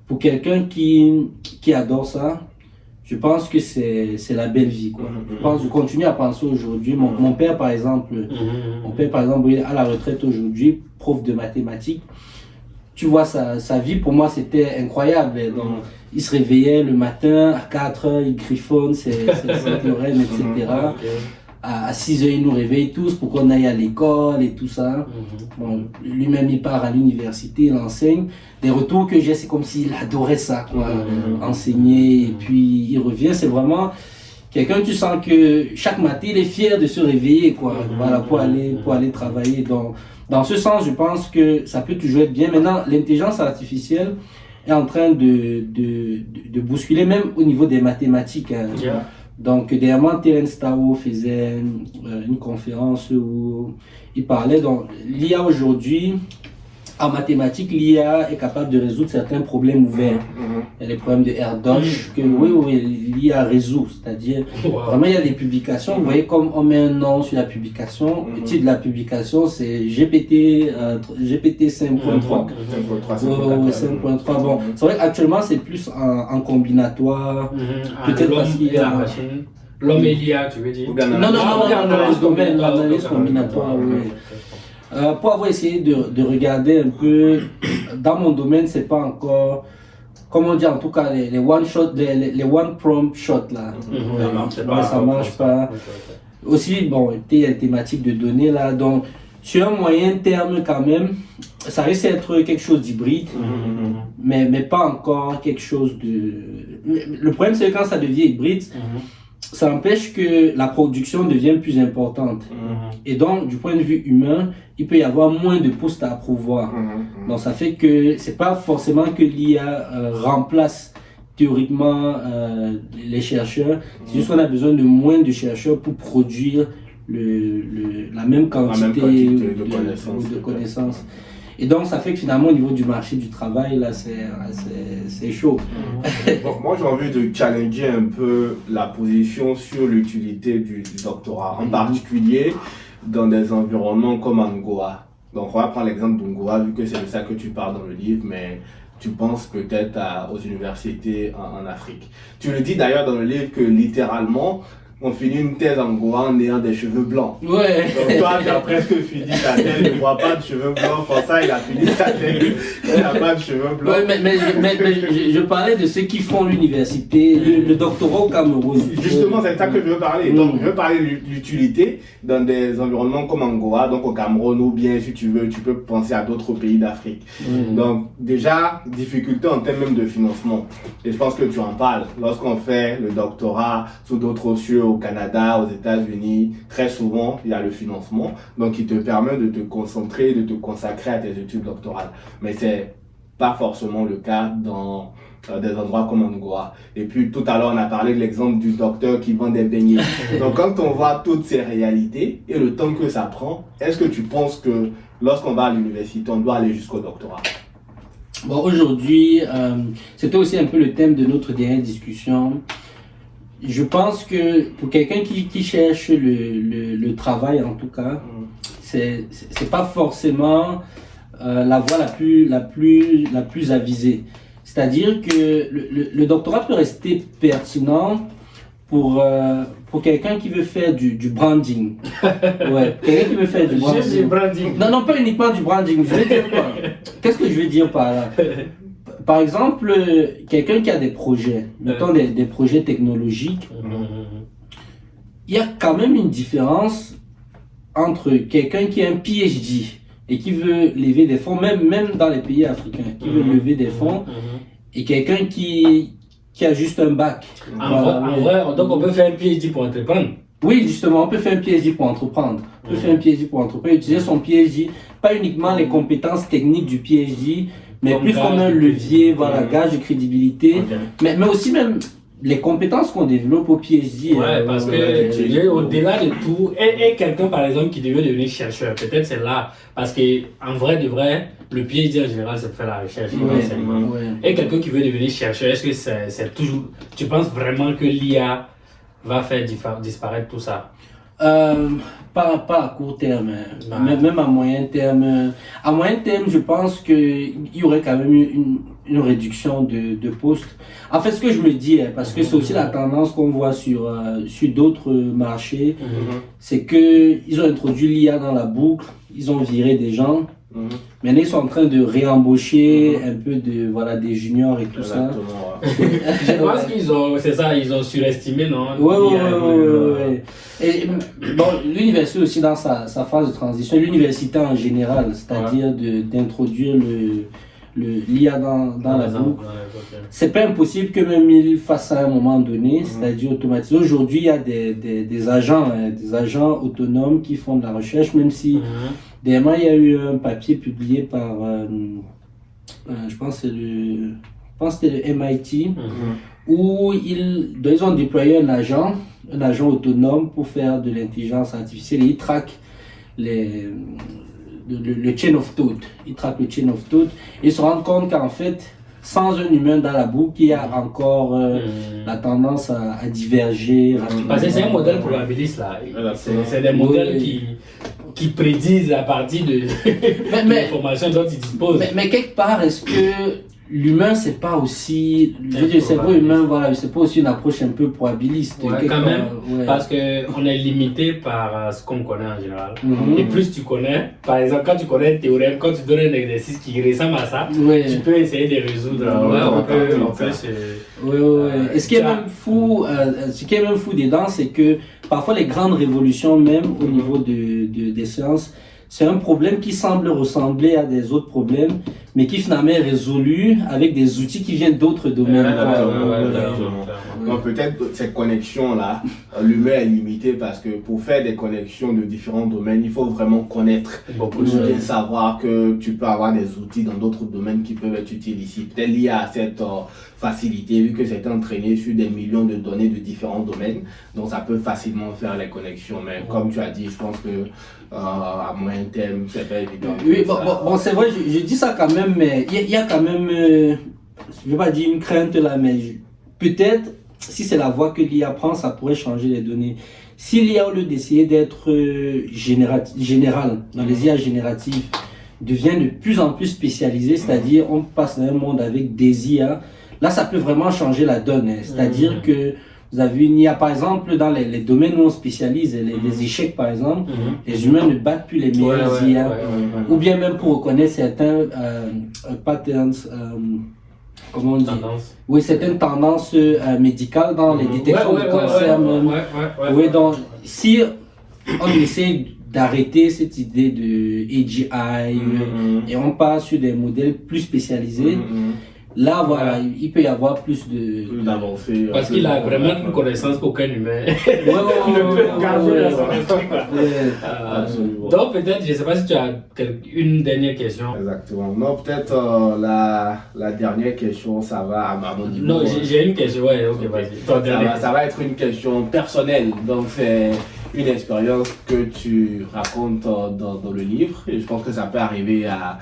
A: pour quelqu'un qui adore ça, je pense que c'est la belle vie, quoi. Je continue à penser aujourd'hui, mon père par exemple, il est à la retraite aujourd'hui, prof de mathématiques. Tu vois, sa vie pour moi c'était incroyable. Donc, il se réveillait le matin à 4h, il griffonne ses théorèmes, etc. À 6h, il nous réveille tous pour qu'on aille à l'école et tout ça. Bon, lui-même, il part à l'université, il enseigne. Des retours que j'ai, c'est comme s'il adorait ça, quoi. Enseigner, et puis il revient. C'est vraiment quelqu'un, tu sens que chaque matin, il est fier de se réveiller, quoi. Voilà, pour aller travailler. Donc, dans ce sens, je pense que ça peut toujours être bien. Maintenant, l'intelligence artificielle est en train de bousculer, même au niveau des mathématiques. Donc, dernièrement, Terence Tao faisait une conférence où il parlait. Donc, l'IA aujourd'hui, en mathématiques, l'IA est capable de résoudre certains problèmes ouverts. Il y a les problèmes de Erdos que l'IA résout. C'est-à-dire, vraiment, il y a des publications. Vous voyez, comme on met un nom sur la publication, le titre de la publication, c'est GPT 5.3. 5.3. Bon, c'est vrai qu'actuellement, c'est plus en combinatoire.
B: Peut-être parce qu'il y a la machine. L'homme et l'IA, tu veux dire?
A: L'analyse combinatoire, oui. Pour avoir essayé de regarder un peu, dans mon domaine, c'est pas encore, comment dire, en tout cas, les one shot, les one prompt shot là. Ça marche pas. Aussi, bon, il y a des thématiques de données là, donc sur un moyen terme quand même, ça risque d'être quelque chose d'hybride, mais pas encore quelque chose de. Le problème, c'est que quand ça devient hybride, ça empêche que la production devienne plus importante. Et donc, du point de vue humain, il peut y avoir moins de postes à pourvoir. Donc, ça fait que c'est pas forcément que l'IA remplace théoriquement les chercheurs. C'est juste qu'on a besoin de moins de chercheurs pour produire la même quantité de connaissances. Et donc, ça fait que finalement, au niveau du marché du travail, là, c'est chaud.
C: Bon, moi, j'ai envie de challenger un peu la position sur l'utilité du doctorat, en particulier dans des environnements comme Angola. Donc, on va prendre l'exemple d'Angola, vu que c'est de ça que tu parles dans le livre, mais tu penses peut-être aux universités en Afrique. Tu le dis d'ailleurs dans le livre que littéralement, on finit une thèse en Goa en ayant des cheveux blancs.
A: Ouais.
C: Donc toi, tu as presque fini ta thèse, il ne voit pas de cheveux blancs. Pour ça, il a fini sa thèse, il n'a pas de cheveux blancs.
A: Ouais, mais je parlais de ceux qui font l'université, le doctorat au Cameroun.
C: Justement, c'est ça que je veux parler. Donc, je veux parler de l'utilité dans des environnements comme Angola, donc au Cameroun, ou bien, si tu veux, tu peux penser à d'autres pays d'Afrique. Donc, déjà, difficulté en termes même de financement. Et je pense que tu en parles. Lorsqu'on fait le doctorat sous d'autres cieux au Canada, aux États-Unis, très souvent, il y a le financement, donc il te permet de te concentrer, de te consacrer à tes études doctorales. Mais c'est pas forcément le cas dans des endroits comme Angola. Et puis tout à l'heure, on a parlé de l'exemple du docteur qui vend des beignets. Donc quand on voit toutes ces réalités et le temps que ça prend, est-ce que tu penses que lorsqu'on va à l'université, on doit aller jusqu'au doctorat?
A: Bon, aujourd'hui, c'était aussi un peu le thème de notre dernière discussion. Je pense que pour quelqu'un qui cherche le travail, en tout cas, c'est pas forcément la voie la plus avisée. C'est-à-dire que le doctorat peut rester pertinent pour quelqu'un qui veut faire du branding. Ouais, quelqu'un qui veut faire du branding.
B: Juste du branding.
A: Non, pas uniquement du branding. Je veux dire quoi? Qu'est-ce que je veux dire par là? Par exemple, quelqu'un qui a des projets, mettons des projets technologiques, il y a quand même une différence entre quelqu'un qui a un PhD et qui veut lever des fonds, même dans les pays africains, qui veut lever des fonds, et quelqu'un qui a juste un bac.
B: En vrai, donc on peut faire un PhD pour entreprendre.
A: Oui, justement, on peut faire un PhD pour entreprendre. On peut faire un PhD pour entreprendre, utiliser son PhD, pas uniquement les compétences techniques du PhD, mais plus comme un levier, voilà, gage de crédibilité, mais aussi même les compétences qu'on développe au PhD.
B: Ouais, parce que au-delà de tout, et quelqu'un par exemple qui devait devenir chercheur, peut-être c'est là, parce que en vrai de vrai, le PhD en général c'est pour faire la recherche, l'enseignement. Et quelqu'un qui veut devenir chercheur, est-ce que c'est toujours, tu penses vraiment que l'IA va faire disparaître tout ça?
A: Pas à court terme, même à moyen terme. À moyen terme, je pense qu'il y aurait quand même une réduction de postes. En fait, ce que je me dis, parce que c'est aussi la tendance qu'on voit sur d'autres marchés, c'est qu'ils ont introduit l'IA dans la boucle, ils ont viré des gens. Maintenant, ils sont en train de réembaucher un peu des juniors et tout ça.
B: Je pense ils ont surestimé, non?
A: Ouais. Et bon, l'université aussi dans sa phase de transition, l'université en général, c'est-à-dire d'introduire l'IA dans la boucle. C'est pas impossible que même ils fassent ça à un moment donné, c'est-à-dire automatiser. Aujourd'hui, il y a des agents autonomes qui font de la recherche, même si dernièrement, il y a eu un papier publié par, je pense que c'était le MIT, où ils ont déployé un agent autonome pour faire de l'intelligence artificielle et il traque le chain of thought. Il traque le chain of thought et ils se rendent compte qu'en fait, sans un humain dans la boucle, il y a encore la tendance à diverger rapidement.
B: Parce que c'est un modèle probabiliste là. C'est des modèles qui prédisent à partir de l'information dont ils disposent.
A: Mais quelque part, est-ce que l'humain, c'est pas aussi. Le cerveau humain, voilà, c'est pas aussi une approche un peu probabiliste.
B: Ouais, quand même, parce qu'on est limité par ce qu'on connaît en général. Et plus tu connais, par exemple, quand tu connais un théorème, quand tu donnes un exercice qui ressemble à ça, tu peux essayer de résoudre.
A: Et ce qui est même fou, dedans, c'est que parfois les grandes révolutions, même au niveau des sciences, c'est un problème qui semble ressembler à des autres problèmes, mais qui finalement est résolu avec des outils qui viennent d'autres domaines.
C: Donc peut-être cette connexion-là, l'humain est limité parce que pour faire des connexions de différents domaines, il faut vraiment connaître, bien savoir que tu peux avoir des outils dans d'autres domaines qui peuvent être utiles ici. Peut-être lié à cette facilité, vu que c'est entraîné sur des millions de données de différents domaines, donc ça peut facilement faire les connexions. Mais comme tu as dit, je pense que à moyen terme, c'est pas évident.
A: Oui, bon c'est vrai, je dis ça quand même, mais il y a quand même, je vais pas dire une crainte là, mais peut-être, si c'est la voie que l'IA prend, ça pourrait changer les données. Si l'IA, au lieu d'essayer d'être général, dans les IA génératives, devient de plus en plus spécialisée, c'est-à-dire on passe dans un monde avec des IA, là ça peut vraiment changer la donne. C'est-à-dire que vous avez une IA, par exemple, dans les domaines où on spécialise, les échecs par exemple, les humains ne battent plus les meilleurs IA, ou bien même pour reconnaître certains patterns, comment on dit? Oui, certaines tendances médicales dans les détections de cancer. Oui, donc si on essaie d'arrêter cette idée de AGI et on passe sur des modèles plus spécialisés, là, voilà, il peut y avoir plus
C: d'avancée.
B: Parce qu'il a vraiment une connaissance qu'aucun humain ne
A: peut
B: garder dans son esprit.
C: Absolument.
B: Donc, peut-être, je ne sais pas si tu as une dernière question.
C: Exactement. Non, peut-être la dernière question, ça va à mon niveau.
B: Non, j'ai une question. Ouais, ok, vas-y.
C: Ça va être une question personnelle. Donc, c'est une expérience que tu racontes dans le livre. Et je pense que ça peut arriver à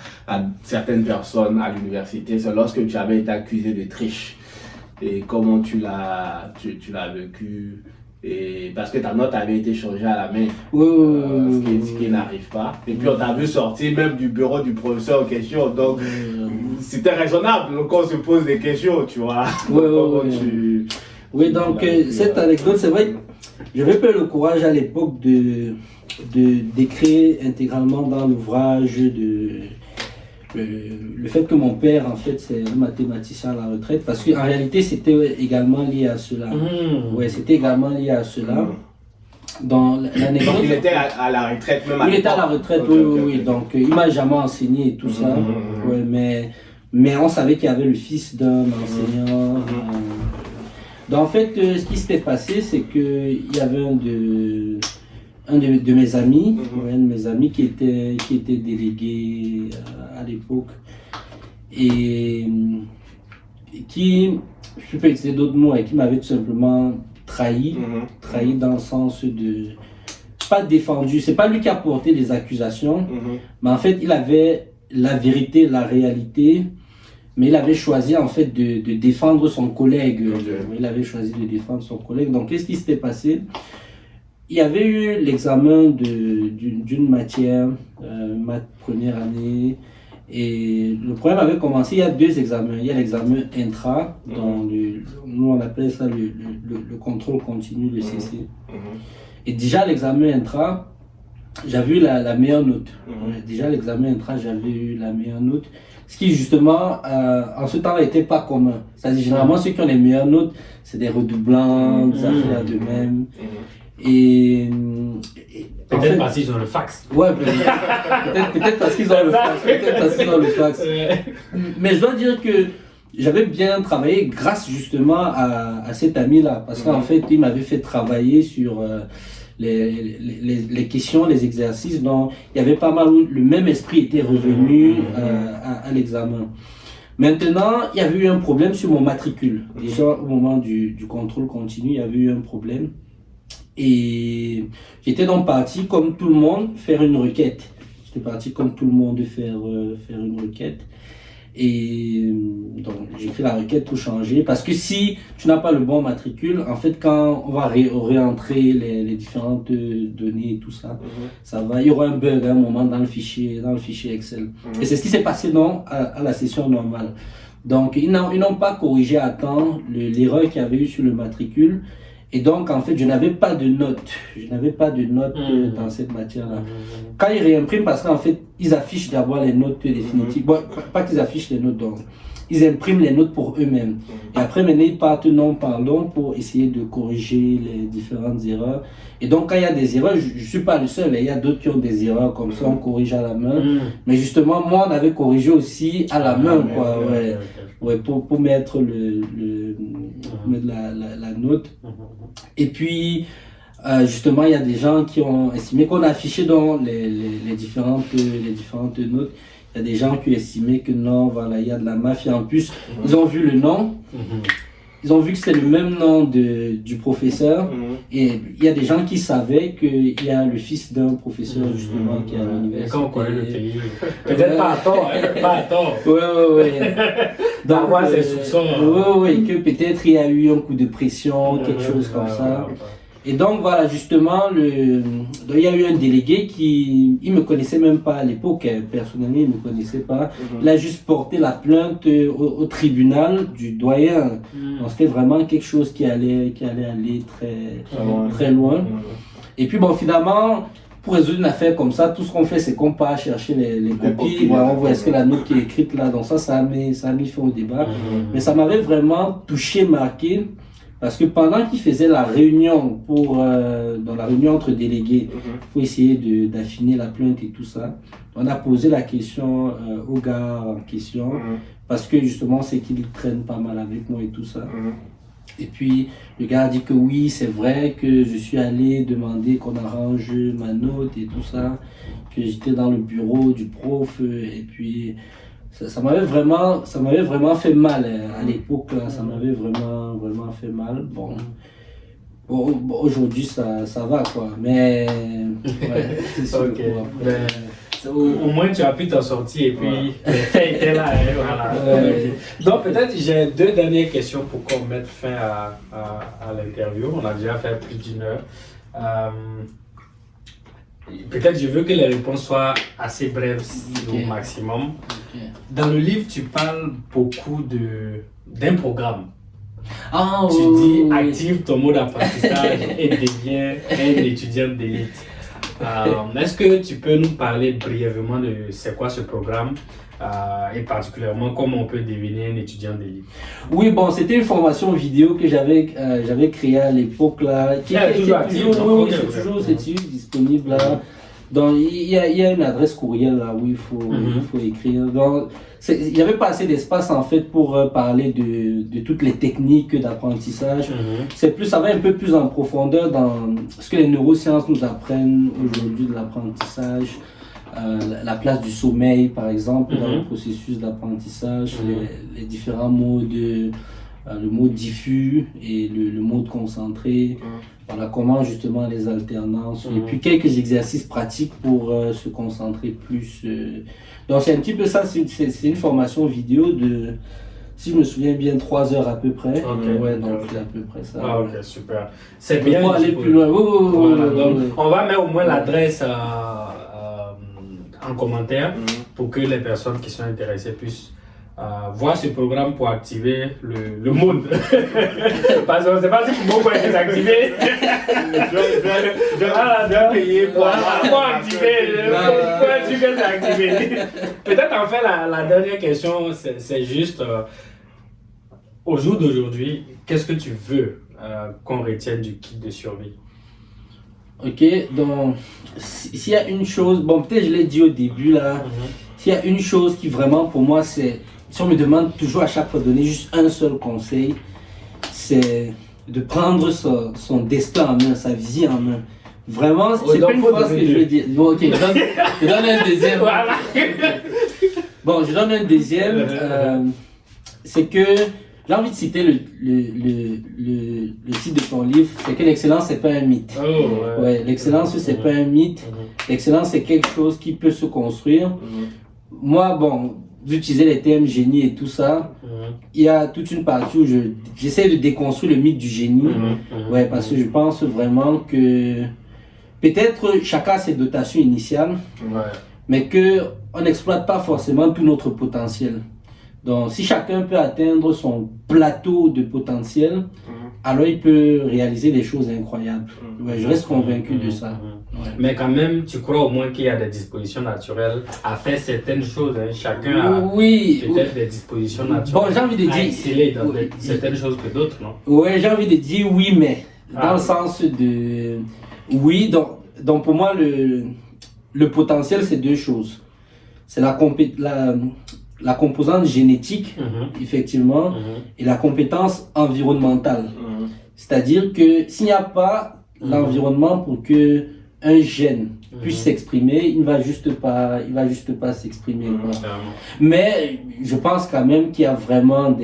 C: certaines personnes à l'université. C'est lorsque tu avais été accusé de triche. Et comment tu l'as vécu. Et parce que ta note avait été changée à la main, ce qui n'arrive pas. Et puis on t'a vu sortir même du bureau du professeur en question. Donc c'était raisonnable. Donc on se pose des questions, tu vois.
A: Oui, donc cette anecdote, c'est vrai que j'avais pas eu le courage à l'époque d'écrire intégralement dans l'ouvrage le fait que mon père, en fait, c'est un mathématicien à la retraite, parce qu'en réalité, c'était également lié à cela. Ouais, c'était également lié à cela. Dans l'anecdote,
C: il était à la retraite même.
A: Il était à la retraite, oui. Donc, il m'a jamais enseigné et tout ça. Ouais, mais on savait qu'il y avait le fils d'un enseignant. Donc, en fait, ce qui s'était passé, c'est qu'il y avait un de mes amis, un de mes amis qui était délégué à l'époque et qui, je peux utiliser d'autres mots, et qui m'avait tout simplement trahi dans le sens de pas défendu. C'est pas lui qui a porté les accusations, mais en fait il avait la vérité, la réalité, mais il avait choisi en fait de défendre son collègue. Il avait choisi de défendre son collègue. Donc qu'est-ce qui s'était passé? Il y avait eu l'examen d'une matière, maths première année, et le problème avait commencé. Il y a deux examens. Il y a l'examen intra, dans nous on appelle ça le contrôle continu, le CC. Et déjà l'examen intra, j'avais eu la meilleure note. Déjà l'examen intra, j'avais eu la meilleure note. Ce qui justement, en ce temps-là, n'était pas commun. C'est-à-dire généralement ceux qui ont les meilleures notes, c'est des redoublants, des affaires de même. Et
B: peut-être parce qu'ils ont le fax.
A: Ouais, peut-être parce qu'ils ont le fax. Peut-être parce qu'ils ont le fax. Mais je dois dire que j'avais bien travaillé grâce justement à cet ami-là. Parce qu'en fait, il m'avait fait travailler sur les questions, les exercices. Donc, il y avait pas mal, le même esprit était revenu à l'examen. Maintenant, il y avait eu un problème sur mon matricule. Déjà, au moment du contrôle continu, il y avait eu un problème. Et j'étais donc parti, comme tout le monde, faire une requête. J'étais parti, comme tout le monde, faire une requête. Et donc, j'ai fait la requête pour changer. Parce que si tu n'as pas le bon matricule, en fait, quand on va réentrer les différentes données et tout ça, il y aura un bug à un moment dans le fichier Excel. Et c'est ce qui s'est passé à la session normale. Donc, ils n'ont pas corrigé à temps l'erreur qu'il y avait eu sur le matricule. Et donc, en fait, je n'avais pas de notes. Dans cette matière-là. Quand ils réimpriment, parce qu'en fait, ils affichent d'abord les notes définitives. Bon, pas qu'ils affichent les notes, donc ils impriment les notes pour eux-mêmes. Et après, maintenant, ils partent pour essayer de corriger les différentes erreurs. Et donc, quand il y a des erreurs, je ne suis pas le seul. Il y a d'autres qui ont des erreurs comme ça, on corrige à la main. Mais justement, moi, on avait corrigé aussi à la main, quoi. Ouais, pour mettre la note. Et puis, justement, il y a des gens qui ont estimé qu'on a affiché dans les différentes notes. Il y a des gens qui ont estimé que non, voilà, il y a de la mafia. En plus, ils ont vu le nom. Ils ont vu que c'était le même nom du professeur. Et il y a des gens qui savaient qu'il y a le fils d'un professeur, justement, qui est à l'université.
B: Quand on connaît le pays. Peut-être pas à tort, pas à tort.
A: Ouais.
B: Donc, c'est soupçons.
A: Ouais, que peut-être il y a eu un coup de pression, quelque chose comme ça. Et donc voilà, justement, il y a eu un délégué il me connaissait même pas à l'époque, personnellement, il me connaissait pas. Il a juste porté la plainte au tribunal du doyen. Donc c'était vraiment quelque chose qui allait aller très loin. Et puis bon, finalement, pour résoudre une affaire comme ça, tout ce qu'on fait, c'est qu'on part chercher les copies, on voit est-ce que la note qui est écrite là, donc ça a mis fin au débat. Mais ça m'avait vraiment touché, marqué. Parce que pendant qu'il faisait la réunion dans la réunion entre délégués, pour essayer d'affiner la plainte et tout ça, on a posé la question au gars en question, parce que justement, c'est qu'il traîne pas mal avec moi et tout ça. Et puis, le gars a dit que oui, c'est vrai que je suis allé demander qu'on arrange ma note et tout ça, que j'étais dans le bureau du prof, et puis ça m'avait vraiment fait mal à l'époque, là, ça m'avait vraiment fait mal. Bon, aujourd'hui ça va quoi, mais ouais, c'est sûr.
B: Ok. Au moins tu as pu t'en sortir et puis les faits étaient là. Voilà. Donc peut-être j'ai 2 dernières questions pour qu'on mette fin à l'interview. On a déjà fait plus d'1 heure. Peut-être je veux que les réponses soient assez brèves au maximum. Dans le livre, tu parles beaucoup d'un programme. Tu dis active ton mode d'apprentissage et deviens un étudiant d'élite. Est-ce que tu peux nous parler brièvement de c'est quoi ce programme et particulièrement comment on peut devenir un étudiant d'élite?
A: Oui, bon, c'était une formation vidéo que j'avais créée à l'époque là. Qui est toujours active. Oui, c'est toujours disponible là. Donc, il y a une adresse courriel là où il faut écrire. Donc, il n'y avait pas assez d'espace en fait pour parler de toutes les techniques d'apprentissage. Ça va un peu plus en profondeur dans ce que les neurosciences nous apprennent aujourd'hui de l'apprentissage. La place du sommeil par exemple dans le processus d'apprentissage, les différents modes, le mode diffus et le mode concentré. Voilà comment justement les alternances et puis quelques exercices pratiques pour se concentrer plus. Donc c'est un petit peu ça, c'est une formation vidéo de, si je me souviens bien, 3 heures à peu près. Ouais, donc c'est à peu près ça.
B: Ah, ok, super. C'est bien.
A: Pour aller plus loin.
B: Donc, on va mettre au moins l'adresse en commentaire pour que les personnes qui sont intéressées puissent voir ce programme pour activer le mode. Parce qu'on ne sait pas si le mot va être activé. Je vais payer pour activer. Pour être sûr que c'est activé. Peut-être en fait la dernière question, c'est juste au jour d'aujourd'hui, qu'est-ce que tu veux qu'on retienne du kit de survie?
A: Ok, donc s'il y a une chose, bon peut-être je l'ai dit au début là, s'il y a une chose qui vraiment pour moi c'est, si on me demande toujours à chaque fois de donner juste un seul conseil, c'est de prendre son destin en main, sa vie en main. Vraiment, c'est pas une phrase que je veux dire. Bon, ok, je donne un deuxième.
B: Voilà.
A: Bon, je donne un deuxième. C'est que j'ai envie de citer le titre de ton livre, c'est que l'excellence c'est pas un mythe. Ouais, l'excellence c'est pas un mythe. L'excellence c'est quelque chose qui peut se construire. Moi, bon, d'utiliser les termes génie et tout ça, il y a toute une partie où j'essaie de déconstruire le mythe du génie. Ouais, parce que je pense vraiment que peut-être chacun a ses dotations initiales, mais qu'on n'exploite pas forcément tout notre potentiel. Donc, si chacun peut atteindre son plateau de potentiel, alors il peut réaliser des choses incroyables. Ouais, je reste convaincu de ça. Ouais.
B: Mais quand même, tu crois au moins qu'il y a des dispositions naturelles à faire certaines choses. Hein. Chacun a peut-être des dispositions naturelles.
A: Bon, j'ai envie de dire.
B: À exceller dans certaines choses que d'autres, non?
A: Ouais, j'ai envie de dire oui, mais. Dans le sens de. Oui, donc pour moi, le potentiel, c'est 2 choses. C'est la composante génétique, effectivement, et la compétence environnementale. C'est-à-dire que s'il n'y a pas l'environnement pour que un gène puisse s'exprimer, il va juste pas s'exprimer. Mais je pense quand même qu'il y a vraiment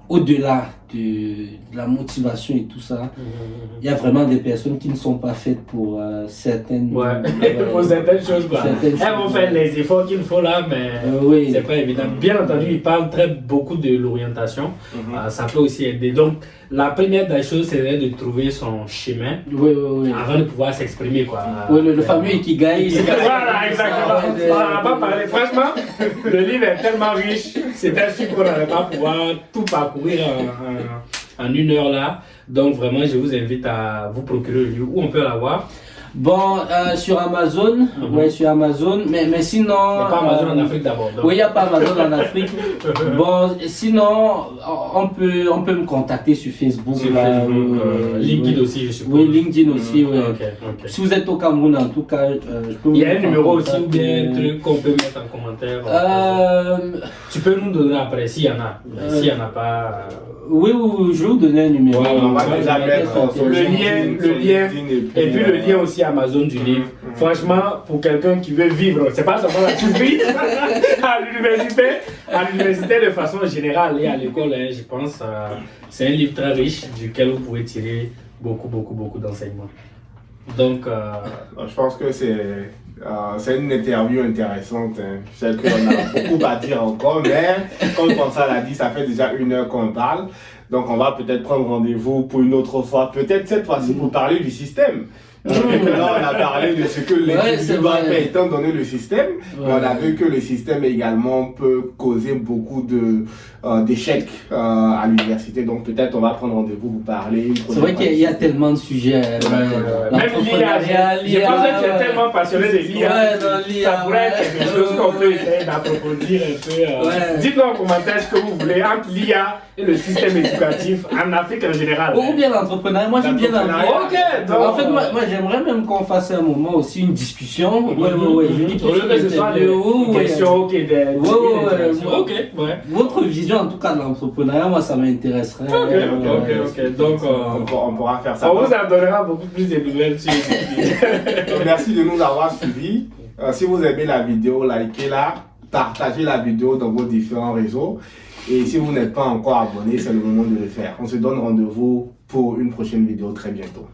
A: au-delà de la motivation et tout ça, il y a vraiment des personnes qui ne sont pas faites pour certaines
B: pour certaines choses. Elles vont faire les efforts qu'il faut là, mais c'est pas évident. Bien entendu, il parle beaucoup de l'orientation. Ça peut aussi aider. Donc, la première des choses, c'est de trouver son chemin avant de pouvoir s'exprimer.
A: Le fameux Ikigai.
B: Voilà, exactement. On n'en a pas parlé. Franchement, le livre est tellement riche, c'est sûr qu'on n'allait pas pouvoir tout parcourir en 1 heure là. Donc vraiment, je vous invite à vous procurer le livre. Où on peut l'avoir?
A: Bon, sur Amazon, ouais, sur Amazon, mais sinon...
B: Mais pas Amazon en Afrique d'abord. donc.
A: Oui, il n'y a pas Amazon en Afrique. Bon, sinon, on peut me contacter sur Facebook.
B: Sur
A: là,
B: Facebook, LinkedIn aussi, je suppose.
A: Oui, LinkedIn aussi, oui.
B: Ok.
A: Si vous êtes au Cameroun, en tout cas, je peux vous
B: Il y a un numéro aussi
A: contacter.
B: ou bien un truc qu'on peut mettre en commentaire. Tu peux nous donner après s'il y en a. S'il n'y en a pas.
A: Oui, je vais vous donner un numéro.
B: Ouais,
C: On va déjà mettre sur
B: Le
C: LinkedIn, sur
B: lien,
C: LinkedIn
B: et puis le lien aussi Amazon du livre. Franchement, pour quelqu'un qui veut vivre, c'est pas seulement la survie à l'université de façon générale et à l'école, hein, je pense, c'est un livre très riche duquel vous pouvez tirer beaucoup d'enseignements. Donc,
C: je pense que c'est une interview intéressante. Hein. Je sais qu'on a beaucoup à dire encore, mais comme François l'a dit, ça fait déjà 1 heure qu'on parle. Donc on va peut-être prendre rendez-vous pour une autre fois, peut-être cette fois-ci pour parler du système. Là, on a parlé de ce que l'étudiant doit faire étant donné le système. Mais on a vu que le système également peut causer beaucoup d'échecs à l'université. Donc peut-être on va prendre rendez-vous pour parler.
A: C'est vrai qu'il y a tellement de sujets.
B: Même l'IA, je pense que tu es tellement passionné de l'IA. Ça pourrait être quelque chose qu'on peut essayer d'approfondir un peu. Dites-nous en commentaire ce que vous voulez entre l'IA et le système éducatif en Afrique en général.
A: Ou bien l'entrepreneuriat. Moi j'aime bien l'entrepreneuriat.
B: Ok, donc.
A: En fait, moi j'aimerais même qu'on fasse un moment aussi une discussion.
B: Au lieu que ce soit des questions,
A: Votre vision en tout cas de l'entrepreneuriat, moi ça m'intéresserait.
B: Ok. Donc
C: on pourra faire ça.
B: On vous en donnera beaucoup plus de nouvelles sur
C: Merci de nous avoir suivis. Si vous aimez la vidéo, likez-la, partagez la vidéo dans vos différents réseaux. Et si vous n'êtes pas encore abonné, c'est le moment de le faire. On se donne rendez-vous pour une prochaine vidéo très bientôt.